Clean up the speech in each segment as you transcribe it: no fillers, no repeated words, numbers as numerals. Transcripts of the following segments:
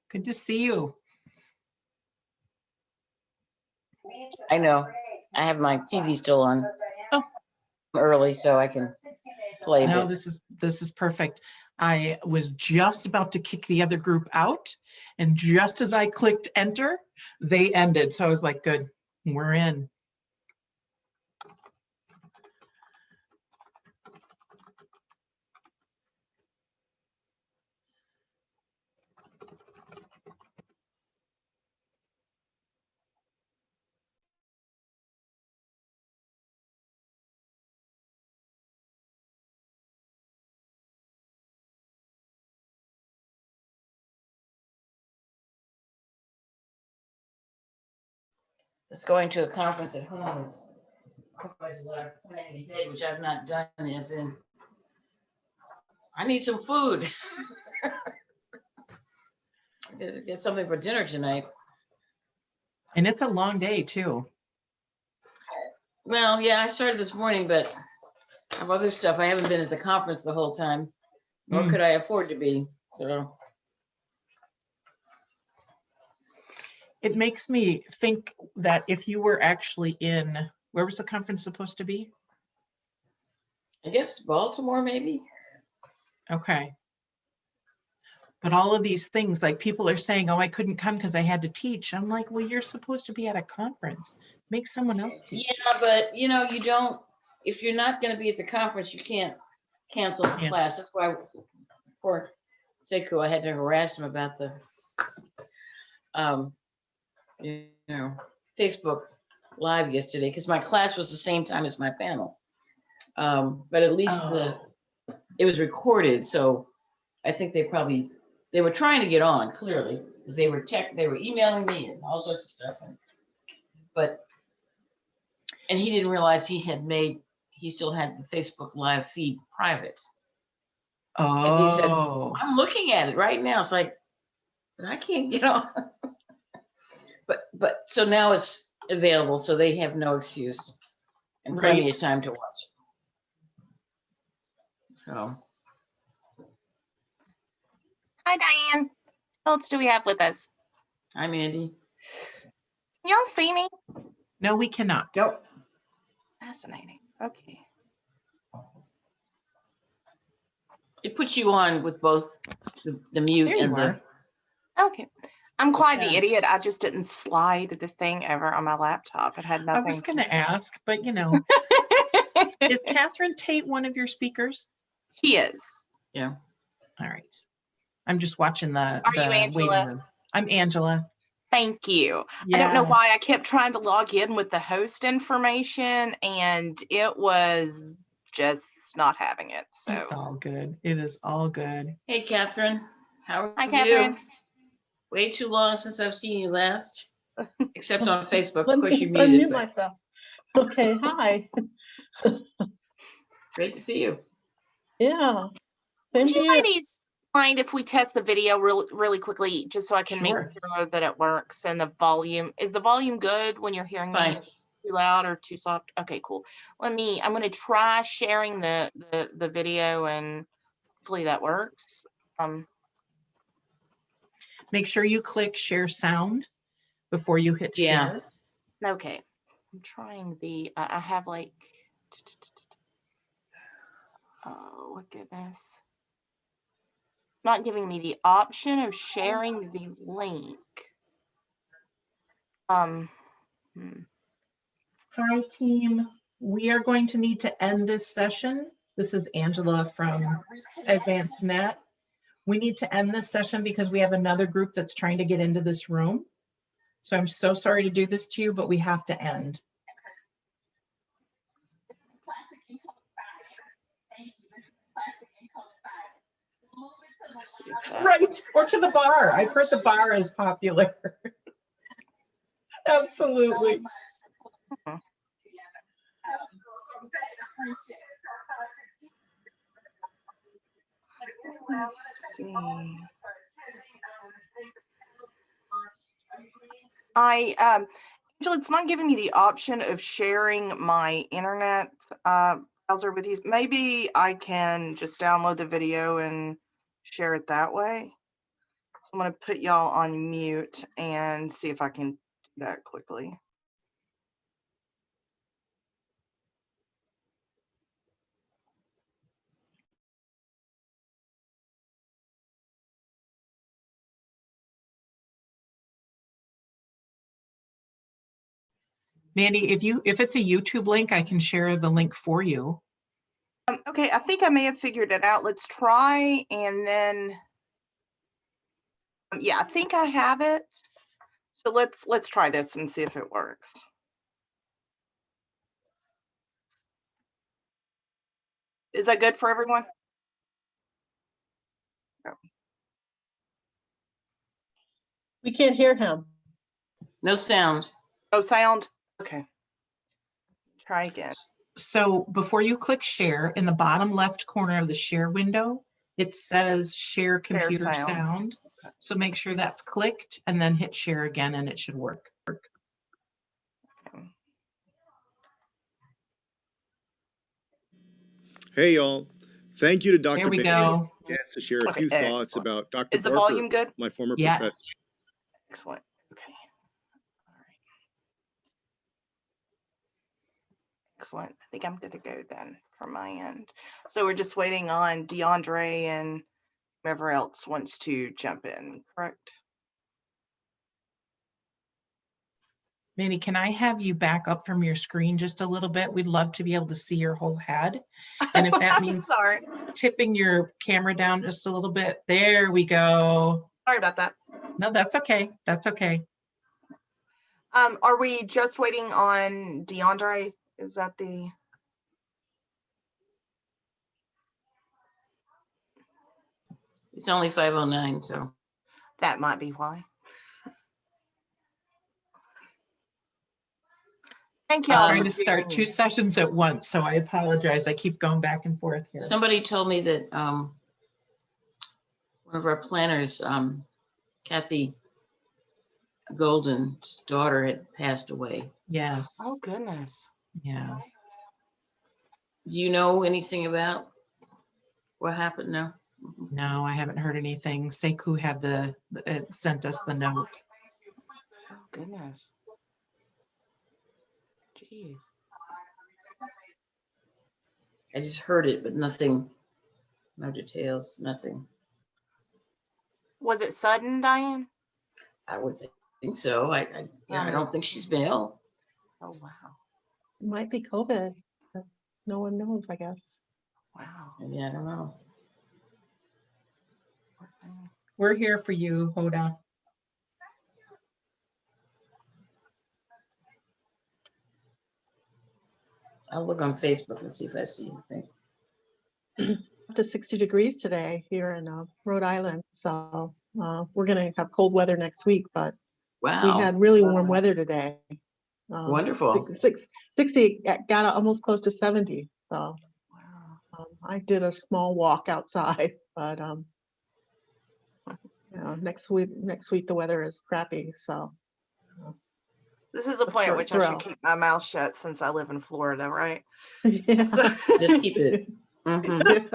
Good to see you. I know. I have my TV still on. Oh. Early, so I can play. No, this is perfect. I was just about to kick the other group out, and just as I clicked enter, they ended. So I was like, good, we're in. It's going to a conference at home is requires a lot of planning ahead, which I've not done, as in I need some food. Get something for dinner tonight. And it's a long day too. Well, yeah, I started this morning, but I have other stuff. I haven't been at the conference the whole time, nor could I afford to be. So it makes me think that if you were actually in, where was the conference supposed to be? I guess Baltimore, maybe. Okay. But all of these things, like people are saying, oh, I couldn't come because I had to teach. I'm like, well, you're supposed to be at a conference. Make someone else teach. Yeah, but you know, you don't, if you're not going to be at the conference, you can't cancel the class. That's why for Sekou, I had to harass him about the, you know, Facebook Live yesterday, because my class was the same time as my panel. But at least it was recorded, so I think they were trying to get on, clearly, because they were emailing me and all sorts of stuff. And he didn't realize he still had the Facebook Live feed private. Oh. He said, I'm looking at it right now. It's like, but I can't get on. But so now it's available, so they have no excuse and plenty of time to watch it. So. Hi, Diane. Who else do we have with us? Hi, Mandy. Y'all see me? No, we cannot. Nope. Fascinating. Okay. It puts you on with both the mute and the. Okay. I'm quite the idiot. I just didn't slide the thing over on my laptop. It had nothing. I was going to ask, but you know. Is Catherine Tate one of your speakers? He is. Yeah. All right. I'm just watching the Are you Angela? waiting room. I'm Angela. Thank you. Yes. I don't know why I kept trying to log in with the host information and it was just not having it. So it's all good. It is all good. Hey, Catherine. How are Hi, you? Catherine. Way too long since I've seen you last, except on Facebook. Let Of course, me you muted. unmute myself. Okay, hi. Great to see you. Yeah. Would you ladies mind if we test the video really quickly, just so I can make Sure. sure that it works and the volume is the volume good when you're hearing me? Is it too loud or too soft? Okay, cool. I'm going to try sharing the video and hopefully that works. Make sure you click share sound before you hit share. Okay. I'm trying I have like, oh goodness. Not giving me the option of sharing the link. Hi team. We are going to need to end this session. This is Angela from Advanced Net. We need to end this session because we have another group that's trying to get into this room. So I'm so sorry to do this to you, but we have to end. Right, or to the bar. I've heard the bar is popular. Absolutely. Let's see. Angela, it's not giving me the option of sharing my internet browser with you. Maybe I can just download the video and share it that way. I'm gonna put y'all on mute and see if I can do that quickly. Mandy, if it's a YouTube link, I can share the link for you. Okay, I think I may have figured it out. Let's try and then. Yeah, I think I have it. So let's try this and see if it works. Is that good for everyone? We can't hear him. No sound. Oh, sound? Okay. Try again. So before you click share, in the bottom left corner of the share window, it says share computer sound. sound. Okay. So make sure that's clicked and then hit share again and it should work. Okay. Hey, y'all. Thank you to Dr. There we Bailey go. yes, to share a Okay, few thoughts excellent. about Dr. Is the Barker, volume good? my former Yes. professor. Excellent. Okay. All right. Excellent. I think I'm good to go then from my end. So we're just waiting on DeAndre and whoever else wants to jump in, correct? Mandy, can I have you back up from your screen just a little bit? We'd love to be able to see your whole head. And if that means Sorry. tipping your camera down just a little bit, there we go. Sorry about that. No, that's okay. That's okay. Are we just waiting on DeAndre? Is that the? It's only 5:09, so. That might be why. Thank you. I'm trying to start two sessions at once, so I apologize. I keep going back and forth here. Somebody told me that one of our planners, Kathy Golden's daughter, had passed away. Yes. Oh, goodness. Yeah. Do you know anything about what happened? No. No, I haven't heard anything. Sekou had sent us the note. Oh, goodness. Jeez. I just heard it, but nothing, no details, nothing. Was it sudden, Diane? I would think so. I don't think she's been ill. Oh, wow. It might be COVID. But no one knows, I guess. Wow. Yeah, I don't know. Poor thing. We're here for you, Hoda. I'll look on Facebook and see if I see anything. Up to 60 degrees today here in Rhode Island. So we're going to have cold weather next week, but Wow. we had really warm weather today. Wonderful. 60 got almost close to 70. So Wow. I did a small walk outside, but you know, next week the weather is crappy. So This is a point at for which I thrill. should keep my mouth shut since I live in Florida, right? yeah. So, Just keep it. Mhm.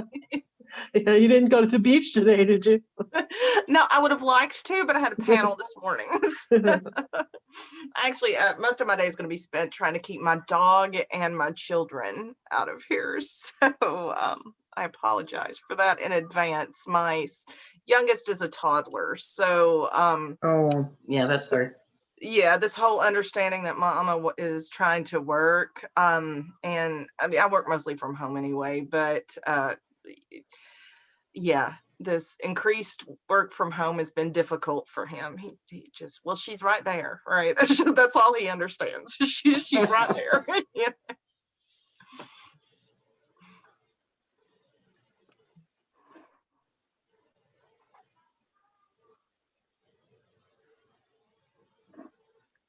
Yeah, you didn't go to the beach today, did you? no, I would have liked to, but I had a panel this morning. Actually, most of my day is going to be spent trying to keep my dog and my children out of here. So I apologize for that in advance. My youngest is a toddler. So Oh, yeah, that's hard. yeah, this whole understanding that mama is trying to work. And I mean, I work mostly from home anyway, but yeah, this increased work from home has been difficult for him. He just, well, she's right there, right? That's all he understands. she's right there. Yeah.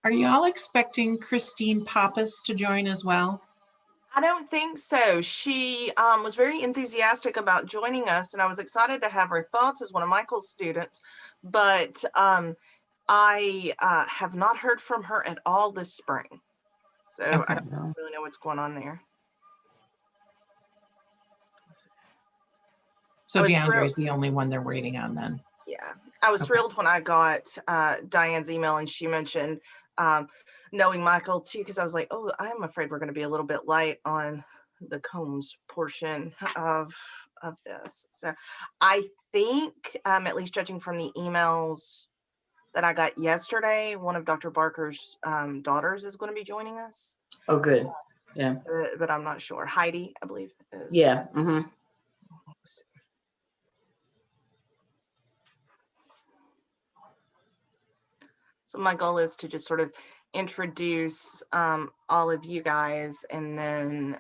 Are you all expecting Christine Pappas to join as well? I don't think so. She was very enthusiastic about joining us, and I was excited to have her thoughts as one of Michael's students. But I have not heard from her at all this spring. So Okay. I don't really know what's going on there. So I was DeAndre thrilled. is the only one they're waiting on then. Yeah, I was Okay. thrilled when I got Diane's email and she mentioned knowing Michael too, because I was like, oh, I'm afraid we're going to be a little bit light on the Combs portion of this. So I think, at least judging from the emails that I got yesterday, one of Dr. Barker's daughters is going to be joining us, Oh, good. Yeah. but I'm not sure. Heidi, I believe, is. Yeah. Mm-hmm. So my goal is to just sort of introduce all of you guys, and then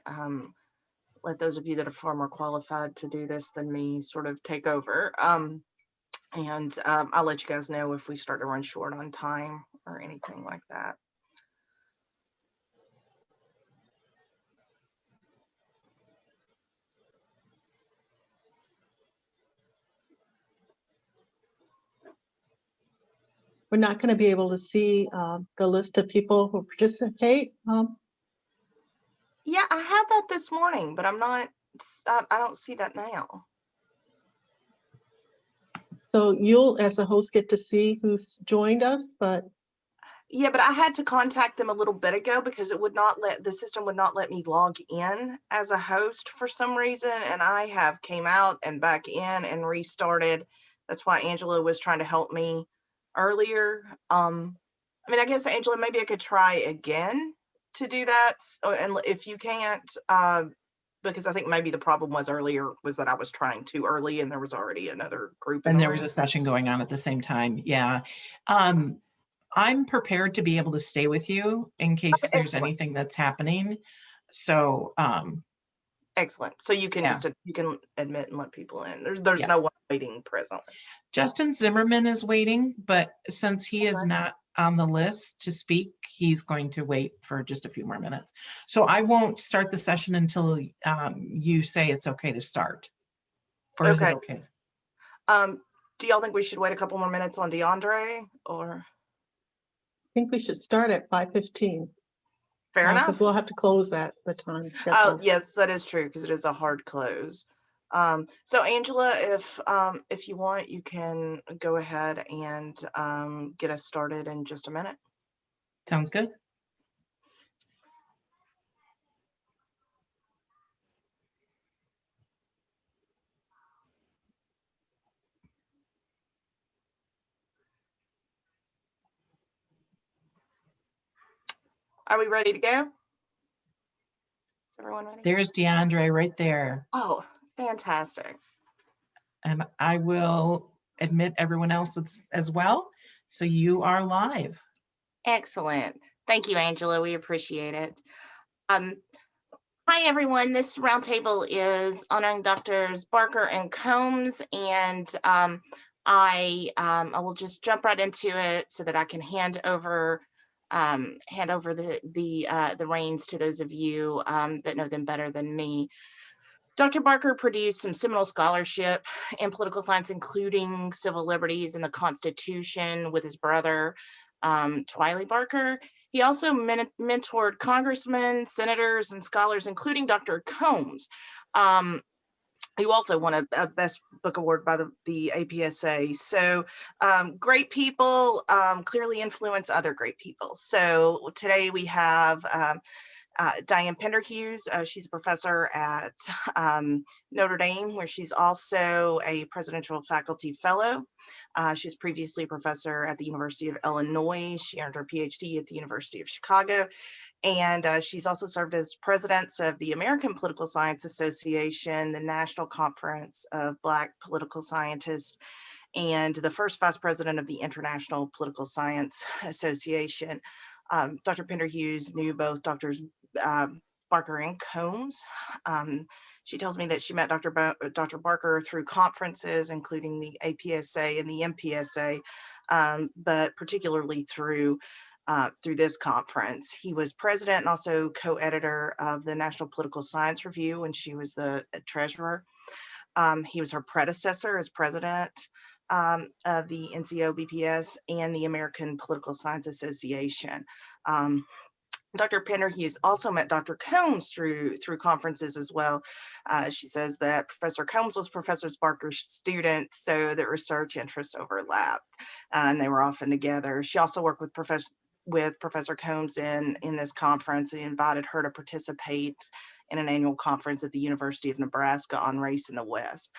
let those of you that are far more qualified to do this than me sort of take over. And I'll let you guys know if we start to run short on time or anything like that. We're not going to be able to see the list of people who participate. Yeah, I had that this morning, but I don't see that now. So you'll, as a host, get to see who's joined us, but Yeah, but I had to contact them a little bit ago because the system would not let me log in as a host for some reason. And I have came out and back in and restarted. That's why Angela was trying to help me earlier. I mean, I guess Angela, maybe I could try again to do that. And if you can't, because I think maybe the problem was earlier was that I was trying too early and there was already another group. And there was a session going on at the same time. Yeah. I'm prepared to be able to stay with you in case Okay, there's excellent. anything that's happening. So, Excellent. So you can Yeah. you can admit and let people in. There's Yeah. no one waiting presently. Justin Zimmerman is waiting, but since he is not on the list to speak, he's going to wait for just a few more minutes. So I won't start the session until you say it's okay to start. Or is it okay? Do y'all think we should wait a couple more minutes on DeAndre, or I think we should start at 5:15. fair enough? Because we'll have to close that the time. Oh, scheduled. yes, that is true because it is a hard close. So Angela, if you want, you can go ahead and get us started in just a minute. Sounds good. Are we ready to go? Is everyone ready? There's DeAndre right there. Oh, fantastic. And I will admit everyone else as well. So you are live. Excellent. Thank you, Angela. We appreciate it. Hi, everyone. This roundtable is honoring Drs. Barker and Combs, and I will just jump right into it so that I can hand over the reins to those of you that know them better than me. Dr. Barker produced some seminal scholarship in political science, including civil liberties and the Constitution, with his brother, Twiley Barker. He also mentored congressmen, senators, and scholars, including Dr. Combs, who also won a Best Book Award by the APSA. So great people clearly influence other great people. So today we have Diane Penderhughes. She's a professor at Notre Dame, where she's also a presidential faculty fellow. She was previously a professor at the University of Illinois. She earned her PhD at the University of Chicago. And she's also served as president of the American Political Science Association, the National Conference of Black Political Scientists, and the first vice president of the International Political Science Association. Dr. Penderhughes knew both Drs. Barker and Combs. She tells me that she met Dr. Barker through conferences, including the APSA and the MPSA, but particularly through this conference. He was president and also co-editor of the National Political Science Review when she was the treasurer. He was her predecessor as president of the NCO BPS and the American Political Science Association. Dr. Penderhughes also met Dr. Combs through conferences as well. She says that Professor Combs was Professor Barker's student, so that research interests overlapped, and they were often together. She also worked with Professor Combs in this conference and invited her to participate in an annual conference at the University of Nebraska on race in the West.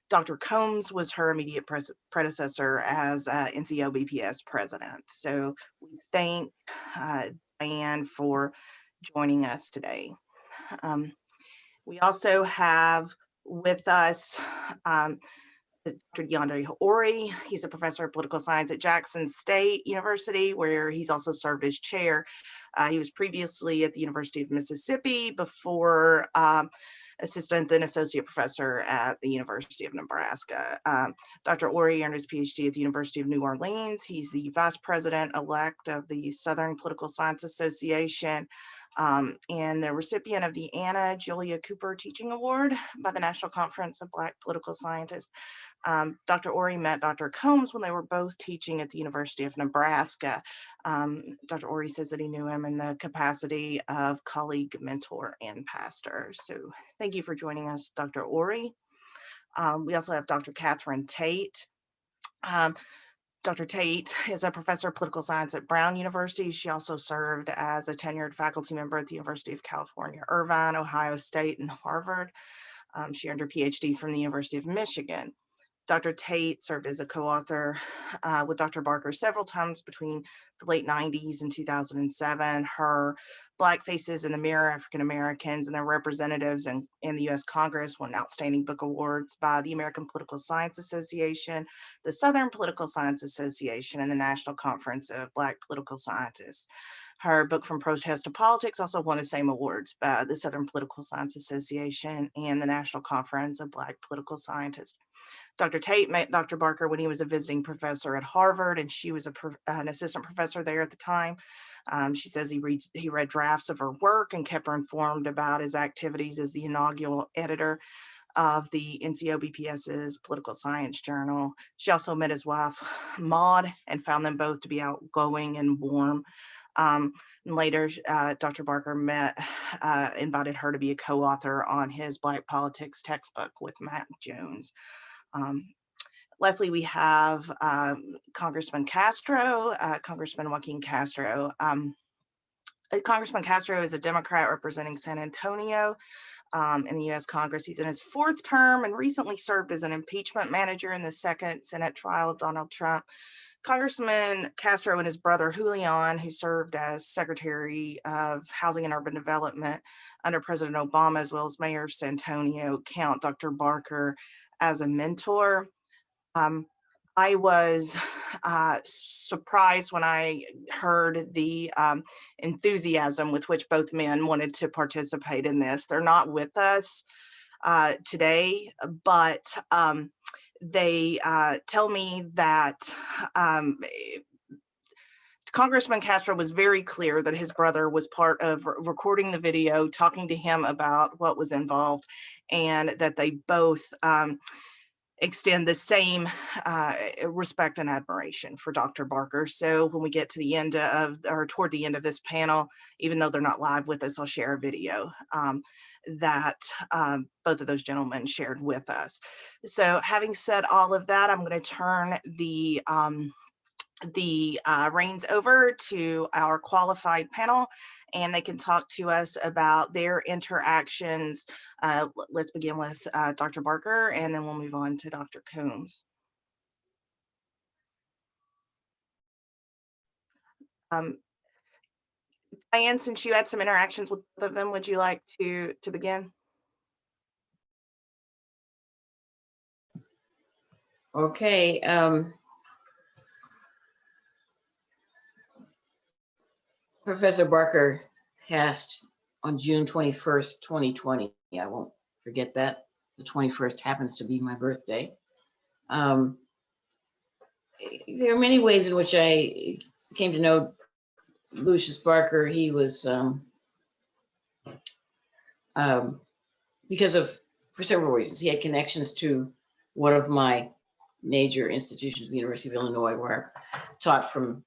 Dr. Combs was her immediate predecessor as NCOBPS president. So we thank Diane for joining us today. We also have with us Dr. DeAndre Ori. He's a professor of political science at Jackson State University, where he's also served as chair. He was previously at the University of Mississippi before assistant then associate professor at the University of Nebraska. Dr. Ori earned his PhD at the University of New Orleans. He's the vice president-elect of the Southern Political Science Association, and the recipient of the Anna Julia Cooper Teaching Award by the National Conference of Black Political Scientists. Dr. Ori met Dr. Combs when they were both teaching at the University of Nebraska. Dr. Ori says that he knew him in the capacity of colleague, mentor, and pastor. So thank you for joining us, Dr. Ori. We also have Dr. Catherine Tate. Dr. Tate is a professor of political science at Brown University. She also served as a tenured faculty member at the University of California, Irvine, Ohio State, and Harvard. She earned her PhD from the University of Michigan. Dr. Tate served as a co-author with Dr. Barker several times between the late 90s and 2007. Her Black Faces in the Mirror, African Americans and Their Representatives in the U.S. Congress won outstanding book awards by the American Political Science Association, the Southern Political Science Association, and the National Conference of Black Political Scientists. Her book From Protest to Politics also won the same awards by the Southern Political Science Association and the National Conference of Black Political Scientists. Dr. Tate met Dr. Barker when he was a visiting professor at Harvard, and she was an assistant professor there at the time. She says he read drafts of her work and kept her informed about his activities as the inaugural editor of the NCOBPS's Political Science Journal. She also met his wife, Maud, and found them both to be outgoing and warm. Later, Dr. Barker invited her to be a co-author on his Black Politics textbook with Matt Jones. Lastly, we have Congressman Castro, Congressman Joaquin Castro. Congressman Castro is a Democrat representing San Antonio in the U.S. Congress. He's in his fourth term and recently served as an impeachment manager in the second Senate trial of Donald Trump. Congressman Castro and his brother Julian, who served as Secretary of Housing and Urban Development under President Obama, as well as Mayor of San Antonio, count Dr. Barker as a mentor. I was surprised when I heard the enthusiasm with which both men wanted to participate in this. They're not with us today, but they tell me that Congressman Castro was very clear that his brother was part of recording the video, talking to him about what was involved, and that they both extend the same respect and admiration for Dr. Barker. So when we get to the end of, or toward the end of this panel, even though they're not live with us, I'll share a video that both of those gentlemen shared with us. So having said all of that, I'm going to turn the reins over to our qualified panel, and they can talk to us about their interactions. Let's begin with Dr. Barker, and then we'll move on to Dr. Combs. Diane, since you had some interactions with both of them, would you like to begin? Okay. Professor Barker passed on June 21st, 2020. I won't forget that. The 21st happens to be my birthday. There are many ways in which I came to know Lucius Barker. He was, for several reasons. He had connections to one of my major institutions, the University of Illinois, where I taught from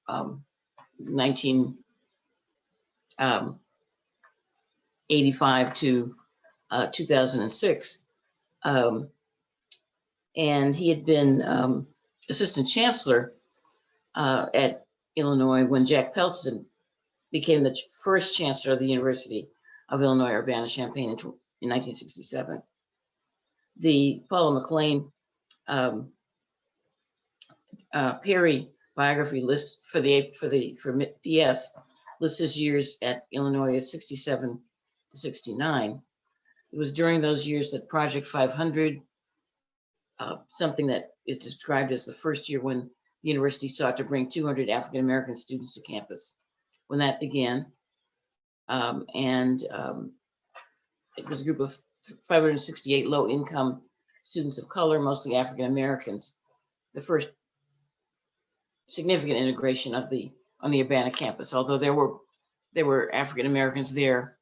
19 85 to 2006. And he had been assistant chancellor at Illinois when Jack Pelton became the first chancellor of the University of Illinois Urbana-Champaign in 1967. The Paula McLean Perry biography list for PS lists his years at Illinois as 67 to 69. It was during those years that Project 500, something that is described as the first year when the university sought to bring 200 African American students to campus, when that began. It was a group of 568 low-income students of color, mostly African Americans, the first significant integration on the Urbana campus, although there were African Americans there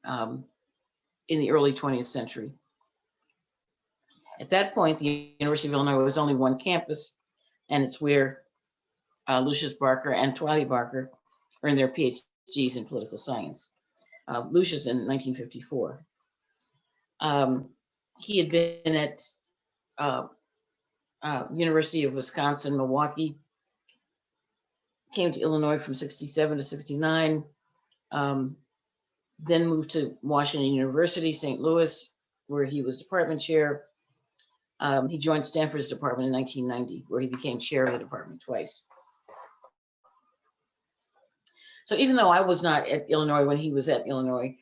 in the early 20th century. At that point, the University of Illinois was only one campus, and it's where Lucius Barker and Twylee Barker earned their PhDs in political science. Lucius in 1954. He had been at University of Wisconsin, Milwaukee, came to Illinois from 67 to 69, then moved to Washington University, St. Louis, where he was department chair. He joined Stanford's department in 1990, where he became chair of the department twice. So even though I was not at Illinois when he was at Illinois,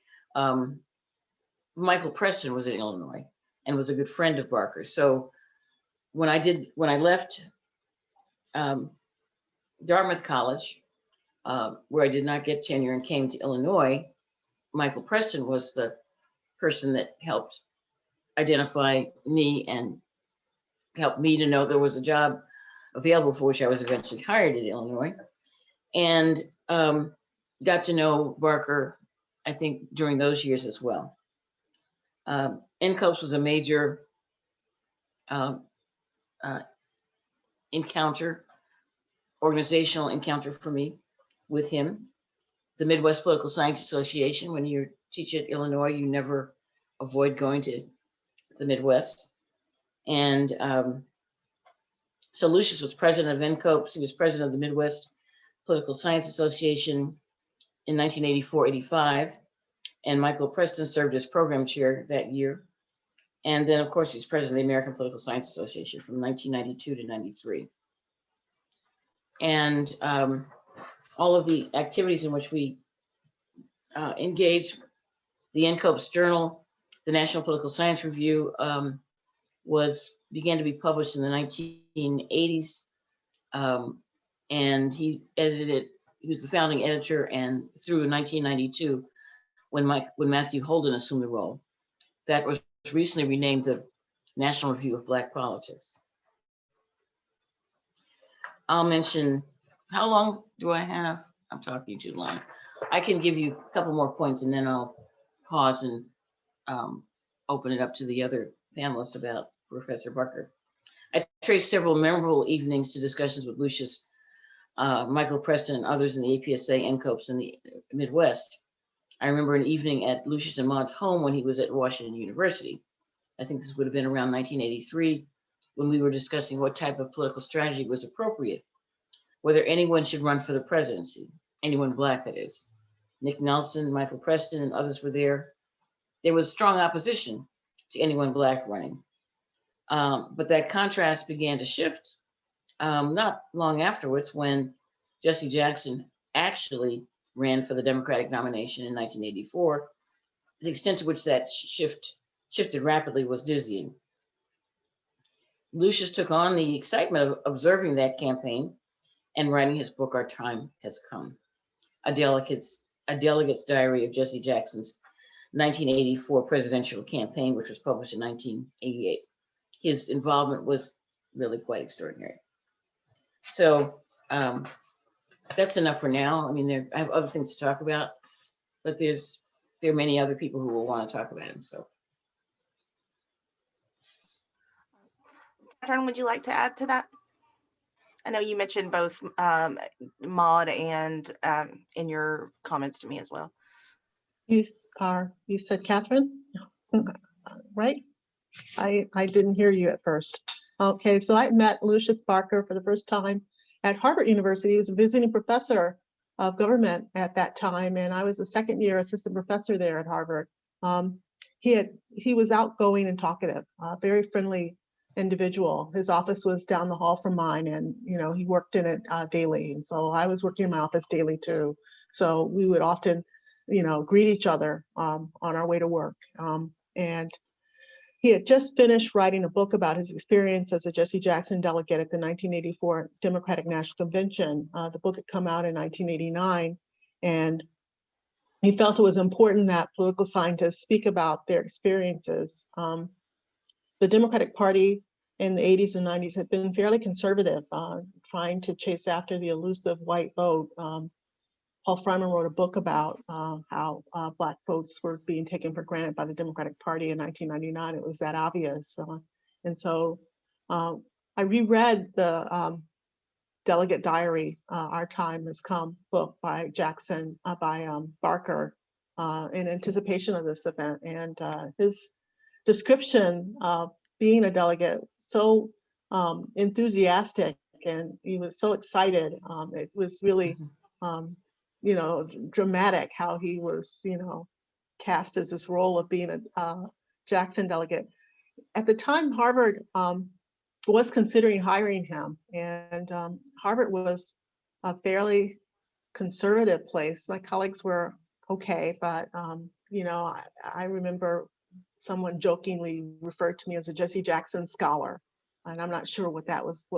Michael Preston was at Illinois and was a good friend of Barker. So when I left Dartmouth College, where I did not get tenure and came to Illinois, Michael Preston was the person that helped identify me and helped me to know there was a job available for which I was eventually hired at Illinois, and got to know Barker, I think, during those years as well. NCOPS was a major organizational encounter for me with him. The Midwest Political Science Association, when you teach at Illinois, you never avoid going to the Midwest. And so Lucius was president of NCOPS. He was president of the Midwest Political Science Association in 1984-85. And Michael Preston served as program chair that year. And then, of course, he was president of the American Political Science Association from 1992 to 93. And all of the activities in which we engaged, the NCOPS Journal, the National Political Science Review, began to be published in the 1980s. And he edited it. He was the founding editor, and through 1992, when Matthew Holden assumed the role, that was recently renamed the National Review of Black Politics. I'll mention, how long do I have? I'm talking too long. I can give you a couple more points and then I'll pause and open it up to the other panelists about Professor Barker. I traced several memorable evenings to discussions with Lucius, Michael Preston, and others in the APSA, NCOPS in the Midwest. I remember an evening at Lucius and Maud's home when he was at Washington University. I think this would have been around 1983, when we were discussing what type of political strategy was appropriate, whether anyone should run for the presidency, anyone Black, that is. Nick Nelson, Michael Preston, and others were there. There was strong opposition to anyone Black running. But that contrast began to shift not long afterwards, when Jesse Jackson actually ran for the Democratic nomination in 1984. The extent to which that shifted rapidly was dizzying. Lucius took on the excitement of observing that campaign and writing his book, Our Time Has Come, a delegate's diary of Jesse Jackson's 1984 presidential campaign, which was published in 1988. His involvement was really quite extraordinary. So that's enough for now. I mean, I have other things to talk about, but there are many other people who will want to talk about him. So, Catherine, would you like to add to that? I know you mentioned both Maud and in your comments to me as well. You said Catherine, right? I didn't hear you at first. Okay, so I met Lucius Barker for the first time at Harvard University. He was a visiting professor of government at that time, and I was a second year assistant professor there at Harvard. He was outgoing and talkative, very friendly individual. His office was down the hall from mine, and he worked in it daily, and so I was working in my office daily too. So we would often, greet each other on our way to work, and he had just finished writing a book about his experience as a Jesse Jackson delegate at the 1984 Democratic National Convention. The book had come out in 1989, and he felt it was important that political scientists speak about their experiences. The Democratic Party in the 80s and 90s had been fairly conservative, trying to chase after the elusive white vote. Paul Fryman wrote a book about how Black votes were being taken for granted by the Democratic Party in 1999. It was that obvious. And so I reread the Delegate Diary, Our Time Has Come book by Barker in anticipation of this event. And his description of being a delegate, so enthusiastic, and he was so excited. It was really dramatic how he was, cast as this role of being a Jackson delegate. At the time, Harvard was considering hiring him, and Harvard was a fairly conservative place. My colleagues were okay, but I remember someone jokingly referred to me as a Jesse Jackson scholar, and I'm not sure what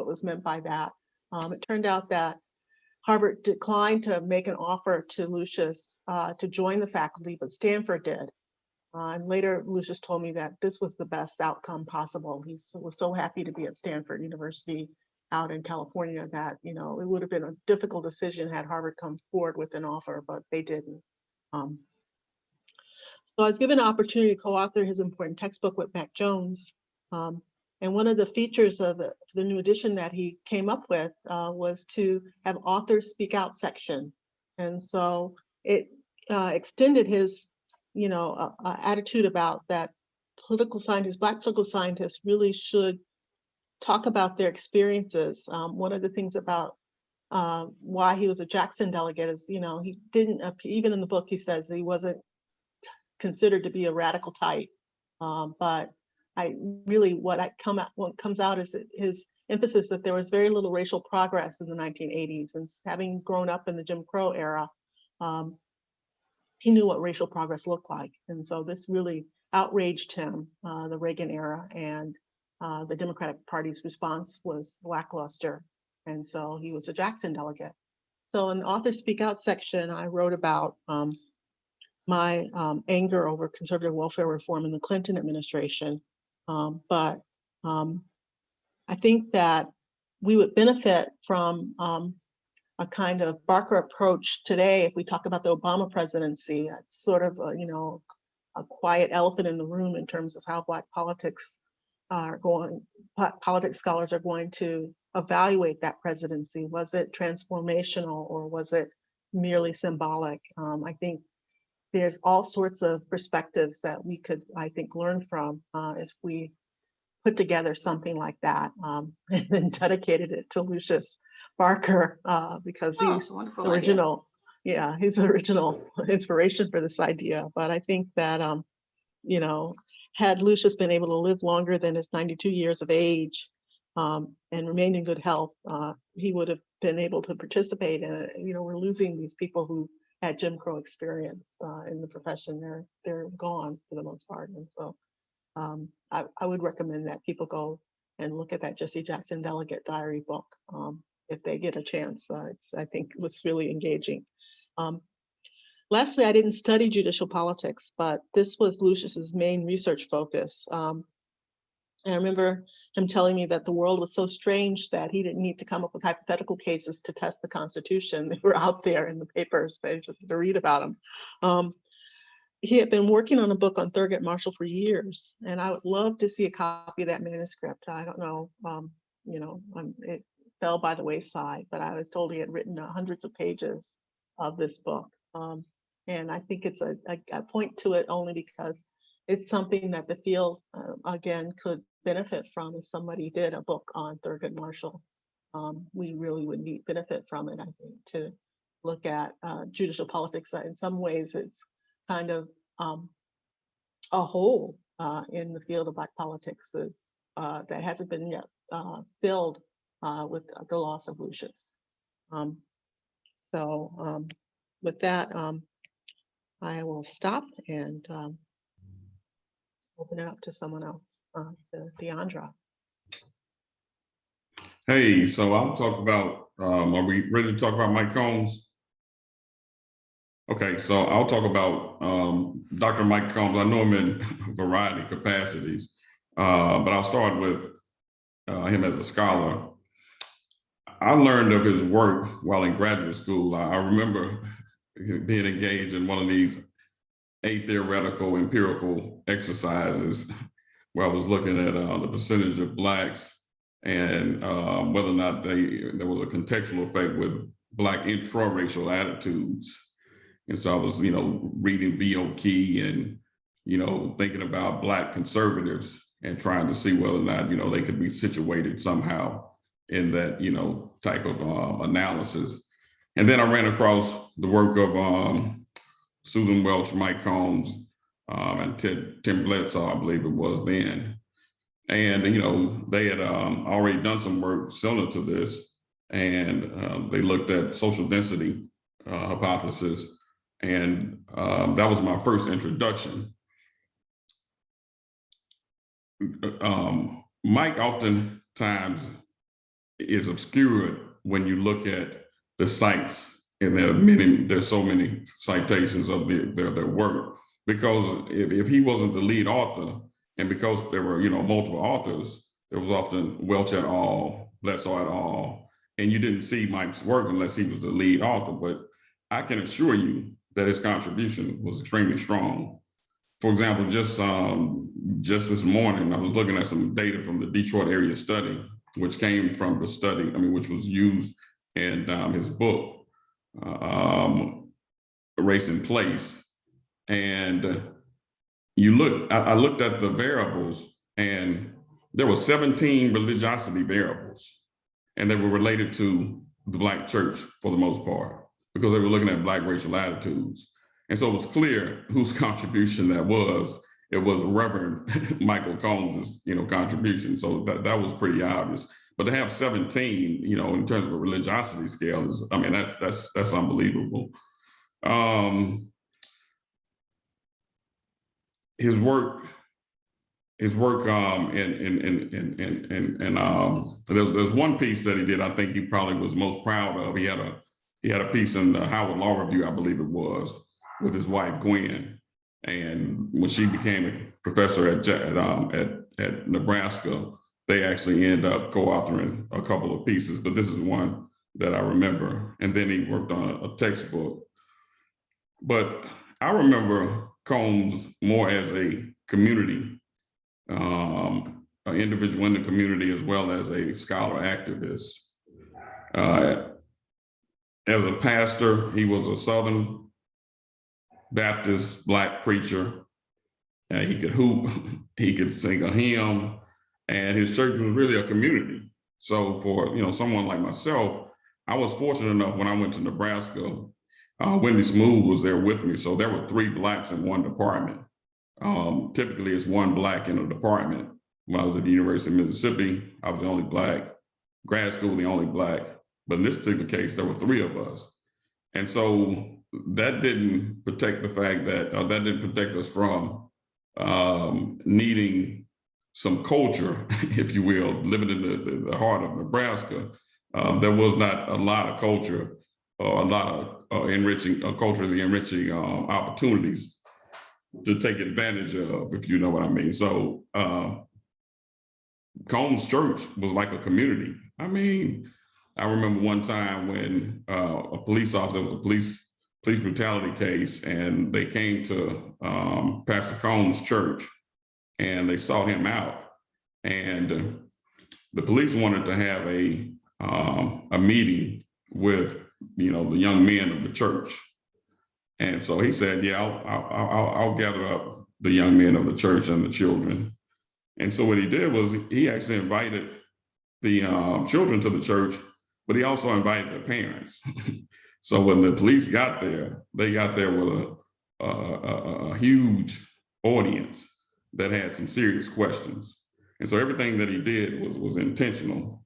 was meant by that. It turned out that Harvard declined to make an offer to Lucius to join the faculty, but Stanford did. And later, Lucius told me that this was the best outcome possible. He was so happy to be at Stanford University out in California that, it would have been a difficult decision had Harvard come forward with an offer, but they didn't. So I was given an opportunity to co-author his important textbook with Mac Jones. And one of the features of the new edition that he came up with was to have authors speak out section. And so it extended his, attitude about that Black political scientists really should talk about their experiences. One of the things about why he was a Jackson delegate is, he didn't, even in the book, he says that he wasn't considered to be a radical type, but what comes out is his emphasis that there was very little racial progress in the 1980s, and having grown up in the Jim Crow era, he knew what racial progress looked like. And so this really outraged him, the Reagan era, and the Democratic Party's response was lackluster. And so he was a Jackson delegate. So in the author speak out section, I wrote about my anger over conservative welfare reform in the Clinton administration. But I think that we would benefit from a kind of Barker approach today if we talk about the Obama presidency. It's sort of a quiet elephant in the room in terms of how Black politics politics scholars are going to evaluate that presidency. Was it transformational or was it merely symbolic? I think there's all sorts of perspectives that we could, I think, learn from if we put together something like that and then dedicated it to Lucius Barker because he's the original, he's the original inspiration for this idea. But I think that, had Lucius been able to live longer than his 92 years of age and remained in good health, he would have been able to participate in it. We're losing these people who had Jim Crow experience in the profession. They're gone for the most part. And so I would recommend that people go and look at that Jesse Jackson Delegate Diary book if they get a chance. I think it's really engaging. Lastly, I didn't study judicial politics, but this was Lucius's main research focus. And I remember him telling me that the world was so strange that he didn't need to come up with hypothetical cases to test the Constitution. They were out there in the papers. They just had to read about them. He had been working on a book on Thurgood Marshall for years, and I would love to see a copy of that manuscript. I don't know, fell by the wayside, but I was told he had written hundreds of pages of this book. And I think it's I point to it only because it's something that the field, again, could benefit from. If somebody did a book on Thurgood Marshall, we really would benefit from it, I think, to look at judicial politics. In some ways, it's kind of a hole in the field of Black politics that hasn't been yet filled with the loss of Lucius. With that, I will stop and open it up to someone else, to Deandra. Hey, so I'll talk about, are we ready to talk about Mike Combs? Okay, so I'll talk about Dr. Mike Combs. I know him in a variety of capacities, but I'll start with him as a scholar. I learned of his work while in graduate school. I remember being engaged in one of these atheoretical empirical exercises where I was looking at the percentage of Blacks and whether or not there was a contextual effect with Black intra-racial attitudes. And so I was, reading V.O. Key and, thinking about Black conservatives and trying to see whether or not, they could be situated somehow in that, type of analysis. And then I ran across the work of Susan Welch, Mike Combs, and Tim Bledsoe, I believe it was then. And, they had already done some work similar to this, and they looked at social density hypothesis. And that was my first introduction. Mike oftentimes is obscured when you look at the sites, and there's so many citations of their work, because if he wasn't the lead author, and because there were multiple authors, there was often Welch et al., Bledsoe et al., and you didn't see Mike's work unless he was the lead author. But I can assure you that his contribution was extremely strong. For example, just this morning, I was looking at some data from the Detroit area study, which came from the study, which was used in his book, Race and Place. And I looked at the variables, and there were 17 religiosity variables, and they were related to the Black church for the most part, because they were looking at Black racial attitudes. And so it was clear whose contribution that was. It was Reverend Michael Combs's, contribution. So that was pretty obvious. But to have 17, in terms of a religiosity scale is, that's unbelievable. His work, there's one piece that he did, I think he probably was most proud of. He had a piece in the Howard Law Review, I believe it was, with his wife, Gwen. And when she became a professor at Nebraska, they actually ended up co-authoring a couple of pieces, but this is one that I remember. And then he worked on a textbook. But I remember Combs more as a community, an individual in the community, as well as a scholar activist. As a pastor, he was a Southern Baptist Black preacher. He could hoop, he could sing a hymn, and his church was really a community. So for someone like myself, I was fortunate enough when I went to Nebraska, Wendy Smoot was there with me. So there were 3 Blacks in one department. Typically it's 1 Black in a department. When I was at the University of Mississippi, I was the only Black. Grad school, the only Black. But in this particular case, there were 3 of us. And so that didn't protect the fact that, that didn't protect us from needing some culture, if you will, living in the heart of Nebraska. There was not a lot of culture or a lot of culturally enriching opportunities to take advantage of, if you know what I mean. So Combs Church was like a community. I remember one time when a police officer, there was a police brutality case, and they came to Pastor Combs' church and they sought him out. And the police wanted to have a a meeting with, you know, the young men of the church. And so he said, yeah, I'll gather up the young men of the church and the children. And so what he did was he actually invited the children to the church, but he also invited their parents. So when the police got there, they got there with a huge audience that had some serious questions. And so everything that he did was intentional.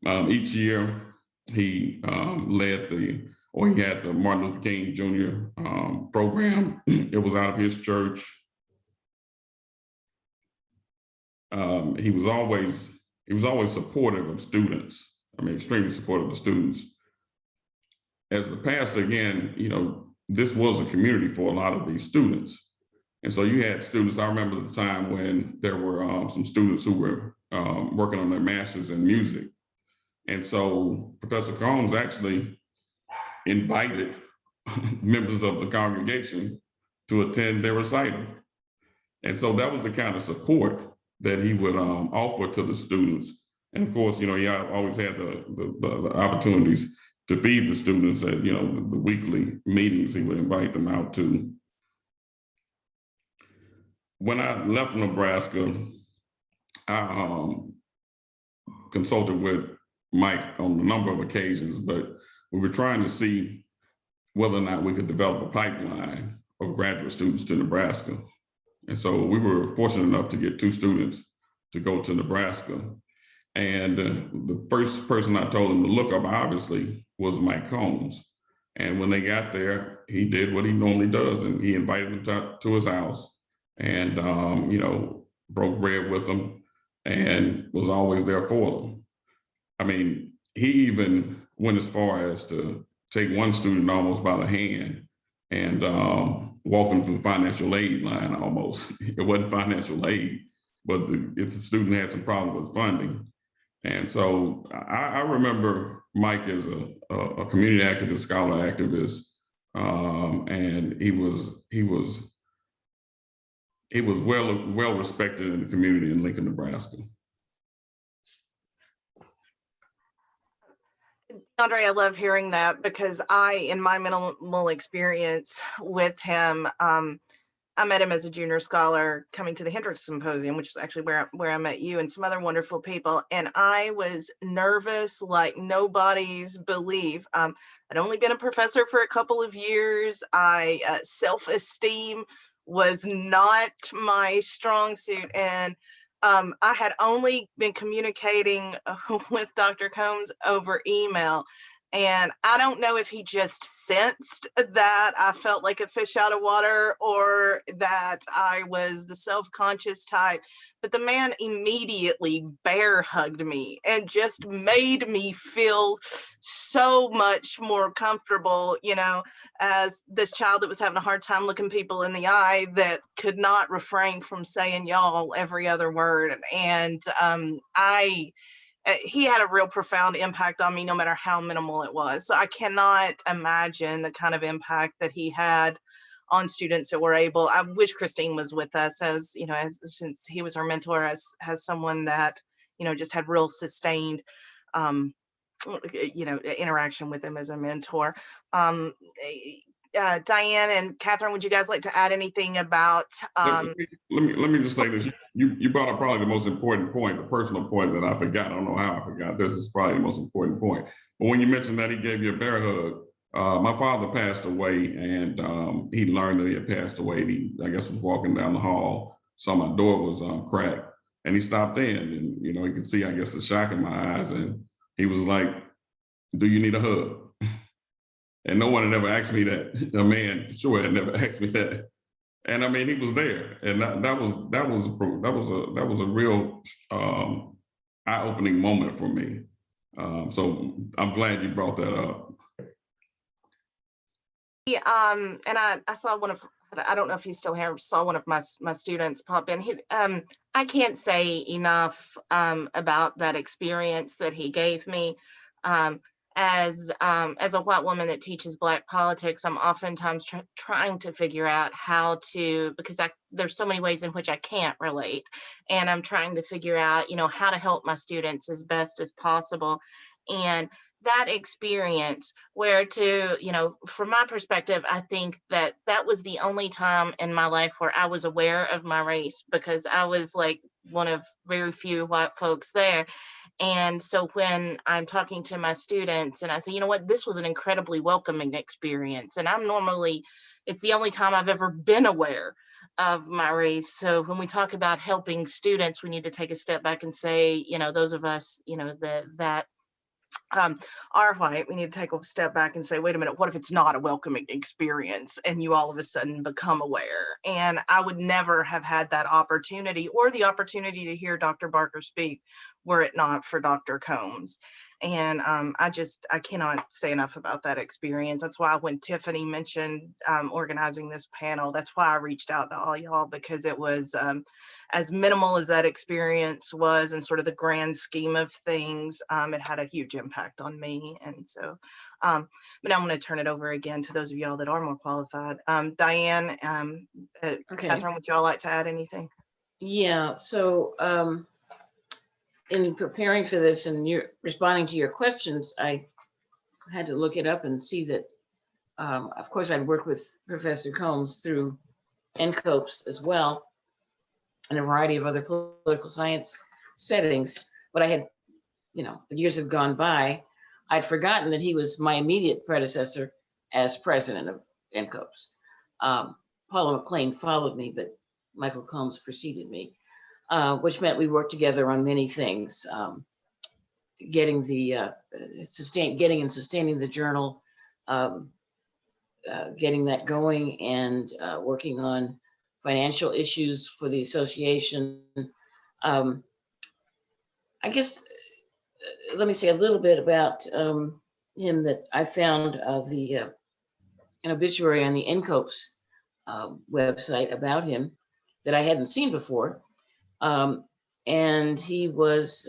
Each year he he had the Martin Luther King Jr. Program. It was out of his church. He was always supportive of students. I mean, extremely supportive of students. As the pastor, again, you know, this was a community for a lot of these students. And so you had students, I remember the time when there were some students who were working on their masters in music. And so Professor Combs actually invited members of the congregation to attend their recital. And so that was the kind of support that he would offer to the students. And of course, you know, he always had the opportunities to feed the students at, you know, the weekly meetings he would invite them out to. When I left Nebraska, I consulted with Mike on a number of occasions, but we were trying to see whether or not we could develop a pipeline of graduate students to Nebraska. And so we were fortunate enough to get 2 students to go to Nebraska. And the first person I told them to look up, obviously, was Mike Combs. And when they got there, he did what he normally does, and he invited them to his house and, you know, broke bread with them and was always there for them. I mean, he even went as far as to take one student almost by the hand and walk them through the financial aid line almost. It wasn't financial aid, but if the student had some problem with funding. And so I remember Mike as a community activist, scholar activist, and he was well respected in the community in Lincoln, Nebraska. Andre, I love hearing that because in my minimal experience with him, I met him as a junior scholar coming to the Hendricks Symposium, which is actually where I met you and some other wonderful people. And I was nervous like nobody's belief. I'd only been a professor for a couple of years. Self-esteem was not my strong suit. And I had only been communicating with Dr. Combs over email. And I don't know if he just sensed that I felt like a fish out of water or that I was the self-conscious type, but the man immediately bear hugged me and just made me feel so much more comfortable, you know, as this child that was having a hard time looking people in the eye that could not refrain from saying y'all every other word. And he had a real profound impact on me, no matter how minimal it was. So I cannot imagine the kind of impact that he had on students that were able. I wish Christine was with us, as you know, since he was our mentor, as someone that, you know, just had real sustained, you know, interaction with him as a mentor. Diane and Catherine, would you guys like to add anything about? Let me just say this. You brought up probably the most important point, the personal point that I forgot. I don't know how I forgot. This is probably the most important point. But when you mentioned that he gave you a bear hug, my father passed away, and he learned that he had passed away. He, I guess, was walking down the hall, saw my door was cracked, and he stopped in, and you know, he could see, I guess, the shock in my eyes, and he was like, "Do you need a hug?" And no one had ever asked me that. A man for sure had never asked me that. And I mean, he was there, and that was a real eye-opening moment for me. So I'm glad you brought that up. And I saw one of, I don't know if he's still here, saw one of my students pop in. I can't say enough about that experience that he gave me. as a white woman that teaches Black politics, I'm oftentimes trying to figure out how to, because there's so many ways in which I can't relate, and I'm trying to figure out, how to help my students as best as possible. And that experience where from my perspective, I think that that was the only time in my life where I was aware of my race, because I was like one of very few white folks there. And so when I'm talking to my students and I say, you know what, this was an incredibly welcoming experience. And it's the only time I've ever been aware of my race. So when we talk about helping students, we need to take a step back and say, those of us, that are white, we need to take a step back and say, wait a minute, what if it's not a welcoming experience and you all of a sudden become aware? And I would never have had that opportunity or the opportunity to hear Dr. Barker speak were it not for Dr. Combs. And I cannot say enough about that experience. That's why when Tiffany mentioned organizing this panel, that's why I reached out to all y'all, because it was as minimal as that experience was in sort of the grand scheme of things, it had a huge impact on me. And so, but now I'm going to turn it over again to those of y'all that are more qualified. Diane, Okay. Catherine, would y'all like to add anything? Yeah, so in preparing for this and responding to your questions, I had to look it up and see that, of course, I'd worked with Professor Combs through NCOPS as well, and a variety of other political science settings. But I had, the years have gone by, I'd forgotten that he was my immediate predecessor as president of NCOPS. Paula McLean followed me, but Michael Combs preceded me. Which meant we worked together on many things, getting and sustaining the journal, getting that going, and working on financial issues for the association. I guess let me say a little bit about him. That I found an obituary on the NCOPS website about him that I hadn't seen before. And he was,